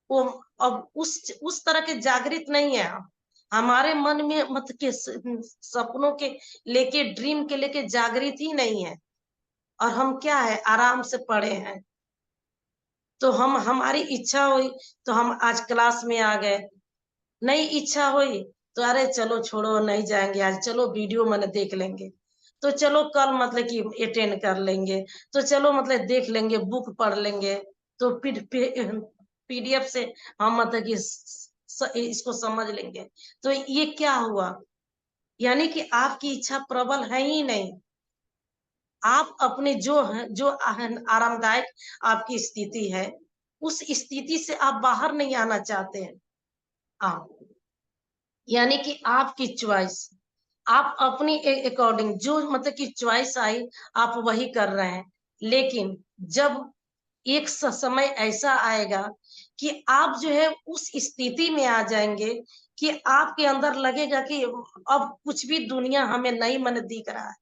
वो अब उस तरह के जागृत नहीं है हम। हमारे मन में मतलब के सपनों के लेके, ड्रीम के लेके जागृत ही नहीं है। और हम क्या है, आराम से पड़े हैं। तो हम, हमारी इच्छा हुई तो हम आज क्लास में आ गए, नहीं इच्छा हुई तो अरे चलो छोड़ो नहीं जाएंगे आज, चलो वीडियो मैंने देख लेंगे, तो चलो कल मतलब कि अटेंड कर लेंगे, तो चलो मतलब देख लेंगे, बुक पढ़ लेंगे, तो पीडीएफ से हम मतलब कि इसको समझ लेंगे। तो ये क्या हुआ, यानी कि आपकी इच्छा प्रबल है ही नहीं। आप अपने जो है, जो आरामदायक आपकी स्थिति है, उस स्थिति से आप बाहर नहीं आना चाहते हैं। आप, यानी कि आपकी चॉइस, आप अपनी अकॉर्डिंग जो मतलब कि चॉइस आई, आप वही कर रहे हैं। लेकिन जब एक समय ऐसा आएगा कि आप जो है उस स्थिति में आ जाएंगे कि आपके अंदर लगेगा कि अब कुछ भी दुनिया हमें नहीं मन दिख रहा है।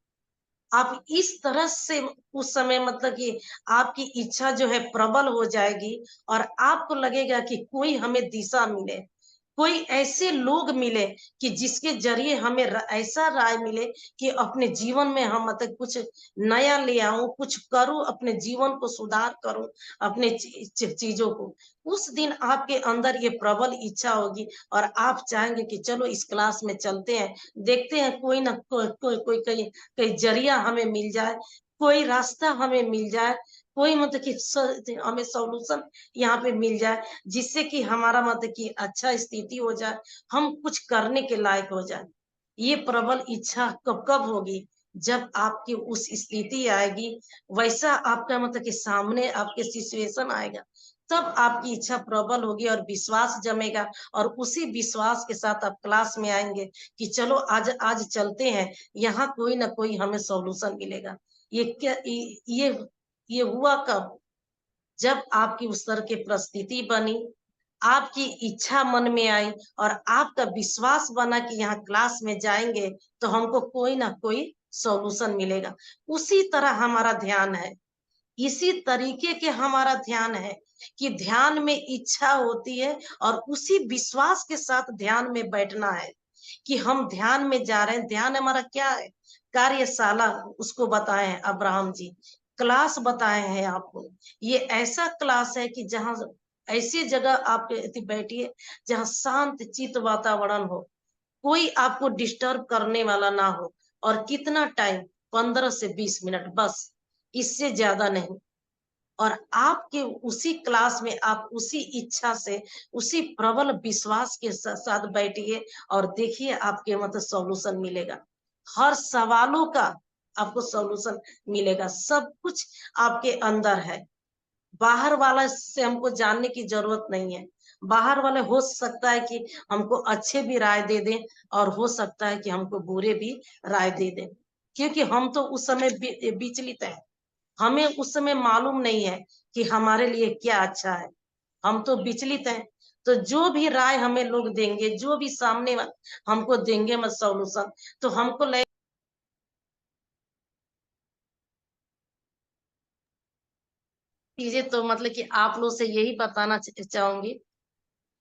आप इस तरह से उस समय मतलब कि आपकी इच्छा जो है प्रबल हो जाएगी, और आपको लगेगा कि कोई हमें दिशा मिले, कोई ऐसे लोग मिले कि जिसके जरिए हमें ऐसा राय मिले कि अपने जीवन में हम मतलब कुछ नया ले आऊं, कुछ करूं, अपने जीवन को सुधार करूं, अपने चीजों को। उस दिन आपके अंदर ये प्रबल इच्छा होगी और आप चाहेंगे कि चलो इस क्लास में चलते हैं, देखते हैं कोई ना कोई कहीं कहीं जरिया हमें मिल जाए, कोई रास्ता हमें मिल जाए, कोई मतलब कि हमें सॉल्यूशन यहाँ पे मिल जाए, जिससे कि हमारा मतलब कि अच्छा स्थिति हो जाए, हम कुछ करने के लायक हो जाए। ये प्रबल इच्छा कब कब होगी? जब आपकी उस स्थिति आएगी, वैसा आपका मतलब कि सामने आपके सिचुएशन आएगा, तब आपकी इच्छा प्रबल होगी और विश्वास जमेगा, और उसी विश्वास के साथ आप क्लास में आएंगे कि चलो आज आज चलते हैं, यहाँ कोई ना कोई हमें सॉल्यूशन मिलेगा। ये क्या, ये हुआ कब? जब आपकी उस तरह की परिस्थिति बनी, आपकी इच्छा मन में आई, और आपका विश्वास बना कि यहाँ क्लास में जाएंगे तो हमको कोई ना कोई सॉल्यूशन मिलेगा। उसी तरह हमारा ध्यान है, इसी तरीके के हमारा ध्यान है कि ध्यान में इच्छा होती है, और उसी विश्वास के साथ ध्यान में बैठना है कि हम ध्यान में जा रहे हैं। ध्यान हमारा क्या है? कार्यशाला उसको बताए हैं अब्राहम जी, क्लास बताए हैं आपको। ये ऐसा क्लास है कि जहाँ ऐसी जगह आप बैठिए जहाँ शांत चित्त वातावरण हो, कोई आपको डिस्टर्ब करने वाला ना हो। और कितना टाइम? 15 से 20 मिनट बस, इससे ज्यादा नहीं। और आपके उसी क्लास में आप उसी इच्छा से, उसी प्रबल विश्वास के साथ बैठिए, और देखिए आपके मतलब सॉल्यूशन मिलेगा। हर सवालों का आपको सॉल्यूशन मिलेगा। सब कुछ आपके अंदर है। बाहर वाला से हमको जानने की जरूरत नहीं है। बाहर वाले हो सकता है कि हमको अच्छे भी राय दे दें, और हो सकता है कि हमको बुरे भी राय दे दें, क्योंकि हम तो उस समय विचलित हैं। हमें उस समय मालूम नहीं है कि हमारे लिए क्या अच्छा है। हम तो विचलित हैं। तो जो भी राय हमें लोग देंगे, जो भी सामने हमको देंगे मत सॉल्यूशन, तो हमको लगे चीजें। तो मतलब कि आप लोग से यही बताना चाहूंगी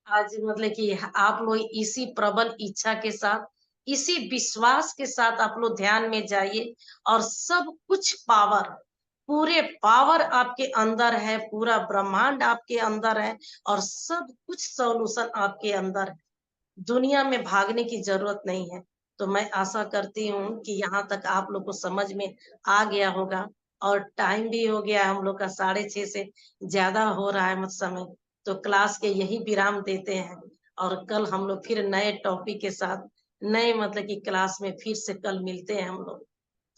आज, मतलब कि आप लोग इसी प्रबल इच्छा के साथ, इसी विश्वास के साथ आप लोग ध्यान में जाइए, और सब कुछ पावर, पूरे पावर आपके अंदर है, पूरा ब्रह्मांड आपके अंदर है, और सब कुछ सॉल्यूशन आपके अंदर है। दुनिया में भागने की जरूरत नहीं है। तो मैं आशा करती हूँ कि यहाँ तक आप लोग को समझ में आ गया होगा। और टाइम भी हो गया, हम लोग का 6:30 से ज्यादा हो रहा है मतलब समय। तो क्लास के यही विराम देते हैं, और कल हम लोग फिर नए टॉपिक के साथ, नए मतलब कि क्लास में फिर से कल मिलते हैं हम लोग।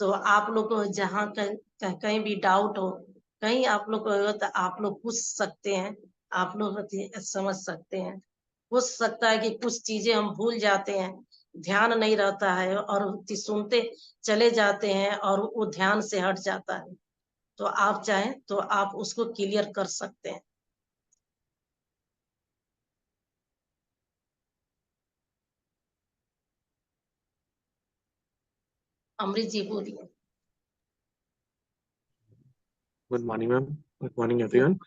तो आप लोग को जहाँ कहीं भी डाउट हो, कहीं आप लोग को हो, तो आप लोग पूछ सकते हैं, आप लोग समझ सकते हैं। हो सकता है कि कुछ चीजें हम भूल जाते हैं, ध्यान नहीं रहता है, और सुनते चले जाते हैं और वो ध्यान से हट जाता है। तो आप चाहें तो आप उसको क्लियर कर सकते हैं। अमृत जी बोलिए। Good morning ma'am. Good morning everyone.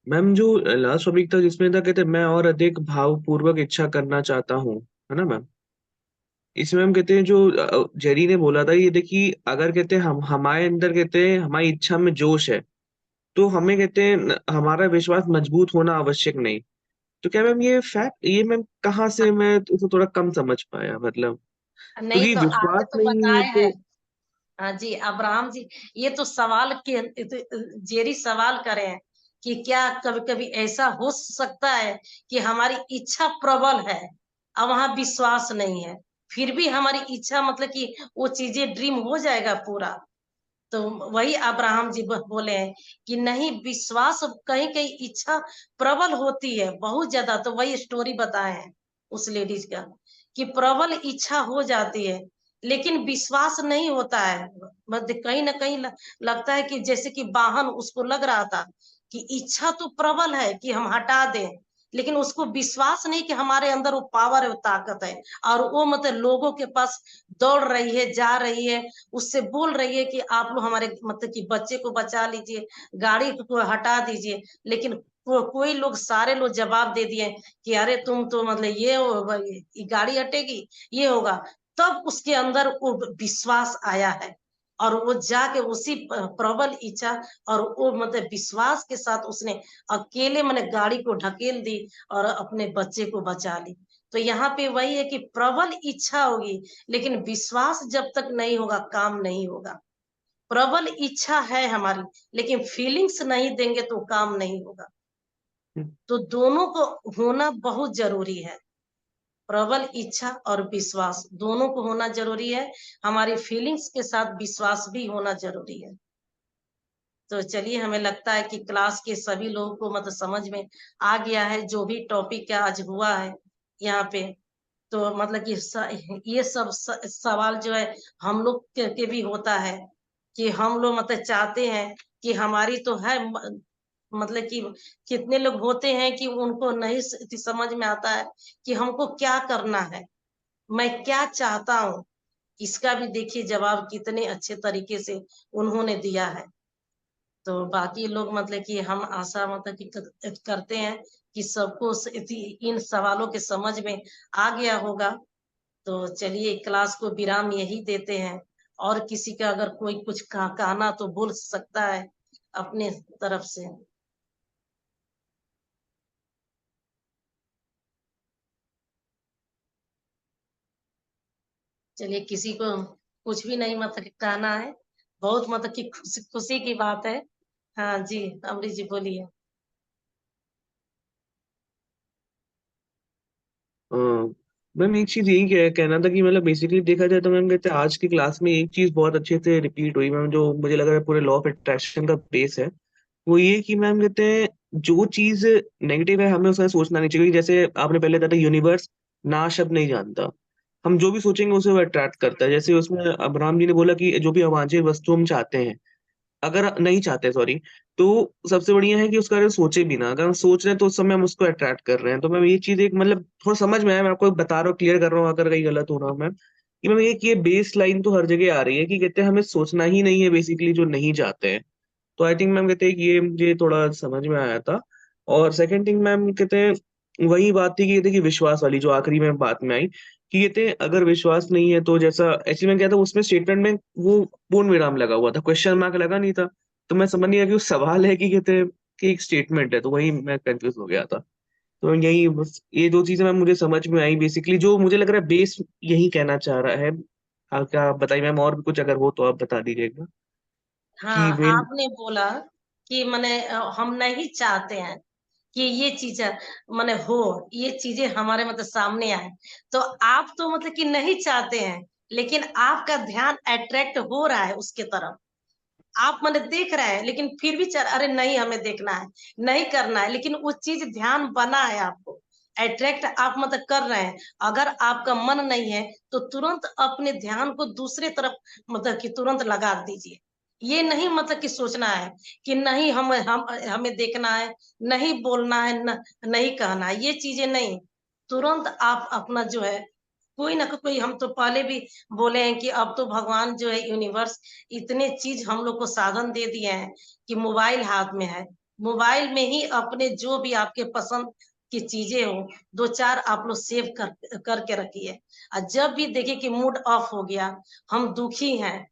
Ma'am जो लास्ट टॉपिक था जिसमें था कहते मैं और अधिक भावपूर्वक इच्छा करना चाहता हूँ, है ना मैम? इसमें हम कहते हैं जो जेरी ने बोला था, ये देखिए अगर कहते हैं हम हमारे अंदर कहते हैं हमारी इच्छा में जोश है, तो हमें कहते हैं हमारा विश्वास मजबूत होना आवश्यक नहीं। तो क्या मैम ये फैक्ट, ये मैम कहाँ से मैं तो थोड़ा कम समझ पाया मतलब, नहीं क्योंकि तो आगे विश्वास तो नहीं है बताए हैं। तो। हाँ जी अब्राहम जी, ये तो सवाल के जेरी सवाल करे हैं कि क्या कभी कभी ऐसा हो सकता है कि हमारी इच्छा प्रबल है और वहां विश्वास नहीं है, फिर भी हमारी इच्छा मतलब कि वो चीजें ड्रीम हो जाएगा पूरा। तो वही अब्राहम जी बोले हैं कि नहीं, विश्वास कहीं कहीं इच्छा प्रबल होती है बहुत ज्यादा। तो वही स्टोरी बताए हैं उस लेडीज का कि प्रबल इच्छा हो जाती है लेकिन विश्वास नहीं होता है। मतलब कहीं ना कहीं लगता है कि जैसे कि वाहन उसको लग रहा था कि इच्छा तो प्रबल है कि हम हटा दें, लेकिन उसको विश्वास नहीं कि हमारे अंदर वो पावर है, वो ताकत है। और वो मतलब लोगों के पास दौड़ रही है, जा रही है, उससे बोल रही है कि आप लोग हमारे मतलब कि बच्चे को बचा लीजिए, गाड़ी को हटा दीजिए। लेकिन कोई लोग, सारे लोग जवाब दे दिए कि अरे तुम तो मतलब ये होगा, ये गाड़ी हटेगी, ये होगा। तब उसके अंदर वो विश्वास आया है और वो जाके उसी प्रबल इच्छा और वो मतलब विश्वास के साथ उसने अकेले मैंने गाड़ी को ढकेल दी और अपने बच्चे को बचा ली। तो यहाँ पे वही है कि प्रबल इच्छा होगी लेकिन विश्वास जब तक नहीं होगा काम नहीं होगा। प्रबल इच्छा है हमारी लेकिन फीलिंग्स नहीं देंगे तो काम नहीं होगा। तो दोनों को होना बहुत जरूरी है, प्रबल इच्छा और विश्वास दोनों को होना जरूरी है। हमारी फीलिंग्स के साथ विश्वास भी होना जरूरी है। तो चलिए, हमें लगता है कि क्लास के सभी लोगों को मतलब समझ में आ गया है जो भी टॉपिक आज हुआ है यहाँ पे। तो मतलब कि ये सब सवाल जो है हम लोग के भी होता है कि हम लोग मतलब चाहते हैं कि हमारी तो है मतलब कि कितने लोग होते हैं कि उनको नहीं समझ में आता है कि हमको क्या करना है, मैं क्या चाहता हूँ। इसका भी देखिए जवाब कितने अच्छे तरीके से उन्होंने दिया है। तो बाकी लोग मतलब कि हम आशा मतलब कि करते हैं कि सबको इन सवालों के समझ में आ गया होगा। तो चलिए क्लास को विराम यही देते हैं। और किसी का अगर कोई कुछ कहना तो बोल सकता है अपने तरफ से। चलिए, किसी को कुछ भी नहीं मतलब कि कहना है, बहुत मतलब कि खुशी खुशी की बात है। हाँ जी अमृत जी बोलिए। मैम एक चीज यही कहना था कि मतलब बेसिकली देखा जाए तो मैम कहते हैं आज की क्लास में एक चीज बहुत अच्छे से रिपीट हुई मैम, जो मुझे लग रहा है पूरे लॉ ऑफ अट्रैक्शन का बेस है। वो ये कि मैम कहते हैं जो चीज नेगेटिव है हमें उसका सोचना नहीं चाहिए। जैसे आपने पहले कहा था यूनिवर्स ना शब्द नहीं जानता, हम जो भी सोचेंगे उसे वो अट्रैक्ट करता है। जैसे उसमें अब्राहम जी ने बोला कि जो भी अवांछित वस्तु हम चाहते हैं, अगर नहीं चाहते सॉरी, तो सबसे बढ़िया है कि उसका बारे में सोचे भी ना। अगर हम सोच रहे हैं तो उस समय हम उसको अट्रैक्ट कर रहे हैं। तो मैम ये चीज़ एक मतलब थोड़ा समझ में आया, मैं आपको बता रहा हूँ, क्लियर कर रहा हूँ अगर कहीं गलत हो रहा हूँ मैम, कि मैम ये बेस लाइन तो हर जगह आ रही है कि कहते हैं हमें सोचना ही नहीं है बेसिकली जो नहीं चाहते हैं। तो आई थिंक मैम कहते हैं कि ये मुझे थोड़ा समझ में आया था। और सेकंड थिंग मैम कहते हैं वही बात थी कि ये देखिए विश्वास वाली जो आखिरी में बात में आई कि कहते हैं अगर विश्वास नहीं है तो जैसा एक्चुअली मैं क्या था उसमें स्टेटमेंट में वो पूर्ण विराम लगा हुआ था, क्वेश्चन मार्क लगा नहीं था। तो मैं समझ नहीं आया कि वो सवाल है कि कहते हैं कि एक स्टेटमेंट है, तो वही मैं कंफ्यूज हो गया था। तो यही बस ये दो चीजें मैम मुझे समझ में आई बेसिकली, जो मुझे लग रहा है बेस यही कहना चाह रहा है। क्या आप बताइए मैम, और भी कुछ अगर हो तो आप बता दीजिएगा कि हाँ, मेन। आपने बोला कि मैंने हम नहीं चाहते हैं कि ये चीज मैंने हो, ये चीजें हमारे मतलब सामने आए। तो आप तो मतलब कि नहीं चाहते हैं लेकिन आपका ध्यान अट्रैक्ट हो रहा है उसके तरफ। आप मैंने देख रहे हैं लेकिन फिर भी अरे नहीं हमें देखना है, नहीं करना है, लेकिन वो चीज ध्यान बना है आपको, अट्रैक्ट आप मतलब कर रहे हैं। अगर आपका मन नहीं है तो तुरंत अपने ध्यान को दूसरे तरफ मतलब कि तुरंत लगा दीजिए। ये नहीं मतलब कि सोचना है कि नहीं हम हमें देखना है, नहीं बोलना है, नहीं कहना है, ये चीजें नहीं। तुरंत आप अपना जो है कोई ना कोई, हम तो पहले भी बोले हैं कि अब तो भगवान जो है यूनिवर्स इतने चीज हम लोग को साधन दे दिए हैं कि मोबाइल हाथ में है, मोबाइल में ही अपने जो भी आपके पसंद की चीजें हो, 2-4 आप लोग सेव करके रखिए। और जब भी देखिए कि मूड ऑफ हो गया, हम दुखी हैं,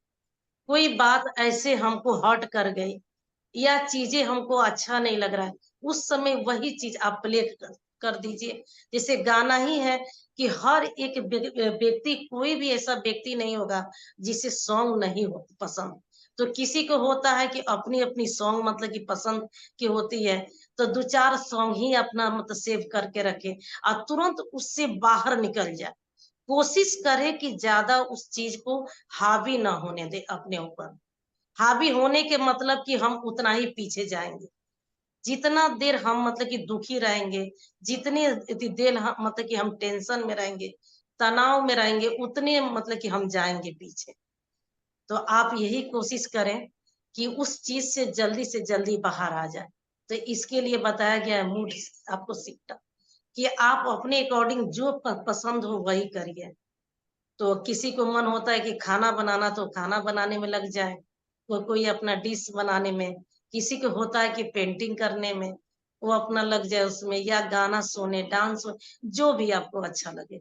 कोई बात ऐसे हमको हर्ट कर गई या चीजें हमको अच्छा नहीं लग रहा है, उस समय वही चीज आप प्ले कर दीजिए। जैसे गाना ही है कि हर एक व्यक्ति, कोई भी ऐसा व्यक्ति नहीं होगा जिसे सॉन्ग नहीं हो पसंद। तो किसी को होता है कि अपनी अपनी सॉन्ग मतलब कि पसंद की होती है, तो 2-4 सॉन्ग ही अपना मतलब सेव करके रखे और तुरंत उससे बाहर निकल जाए। कोशिश करे कि ज्यादा उस चीज को हावी ना होने दे अपने ऊपर। हावी होने के मतलब कि हम उतना ही पीछे जाएंगे। जितना देर हम मतलब कि दुखी रहेंगे, जितनी देर हम मतलब कि हम टेंशन में रहेंगे, तनाव में रहेंगे, उतने मतलब कि हम जाएंगे पीछे। तो आप यही कोशिश करें कि उस चीज से जल्दी बाहर आ जाए। तो इसके लिए बताया गया है मूड आपको शिफ्ट, कि आप अपने अकॉर्डिंग जो पसंद हो वही करिए। तो किसी को मन होता है कि खाना बनाना, तो खाना बनाने में लग जाए, कोई अपना डिश बनाने में, किसी को होता है कि पेंटिंग करने में, वो अपना लग जाए उसमें, या गाना सुने, डांस हो, जो भी आपको अच्छा लगे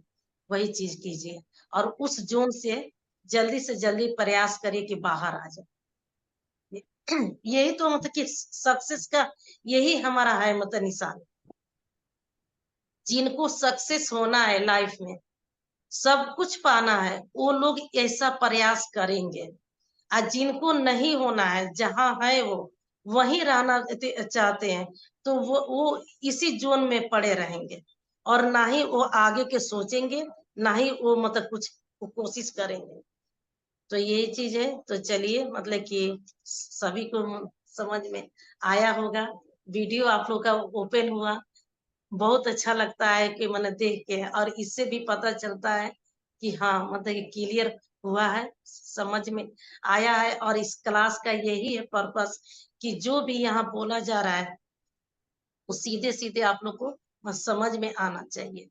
वही चीज कीजिए। और उस जोन से जल्दी प्रयास करिए कि बाहर आ जाए। यही तो मतलब कि सक्सेस का यही हमारा है मतलब निशान। जिनको सक्सेस होना है लाइफ में, सब कुछ पाना है, वो लोग ऐसा प्रयास करेंगे। और जिनको नहीं होना है, जहां है वो वहीं रहना चाहते हैं, तो वो इसी जोन में पड़े रहेंगे, और ना ही वो आगे के सोचेंगे, ना ही वो मतलब कुछ कोशिश करेंगे। तो यही चीज है। तो चलिए मतलब कि सभी को समझ में आया होगा। वीडियो आप लोग का ओपन हुआ, बहुत अच्छा लगता है कि मैंने देख के, और इससे भी पता चलता है कि हाँ मतलब क्लियर हुआ है, समझ में आया है। और इस क्लास का यही है पर्पस कि जो भी यहाँ बोला जा रहा है वो सीधे सीधे आप लोग को बस समझ में आना चाहिए।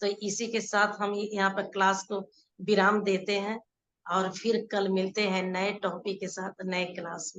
तो इसी के साथ हम यहाँ पर क्लास को विराम देते हैं, और फिर कल मिलते हैं नए टॉपिक के साथ नए क्लास में।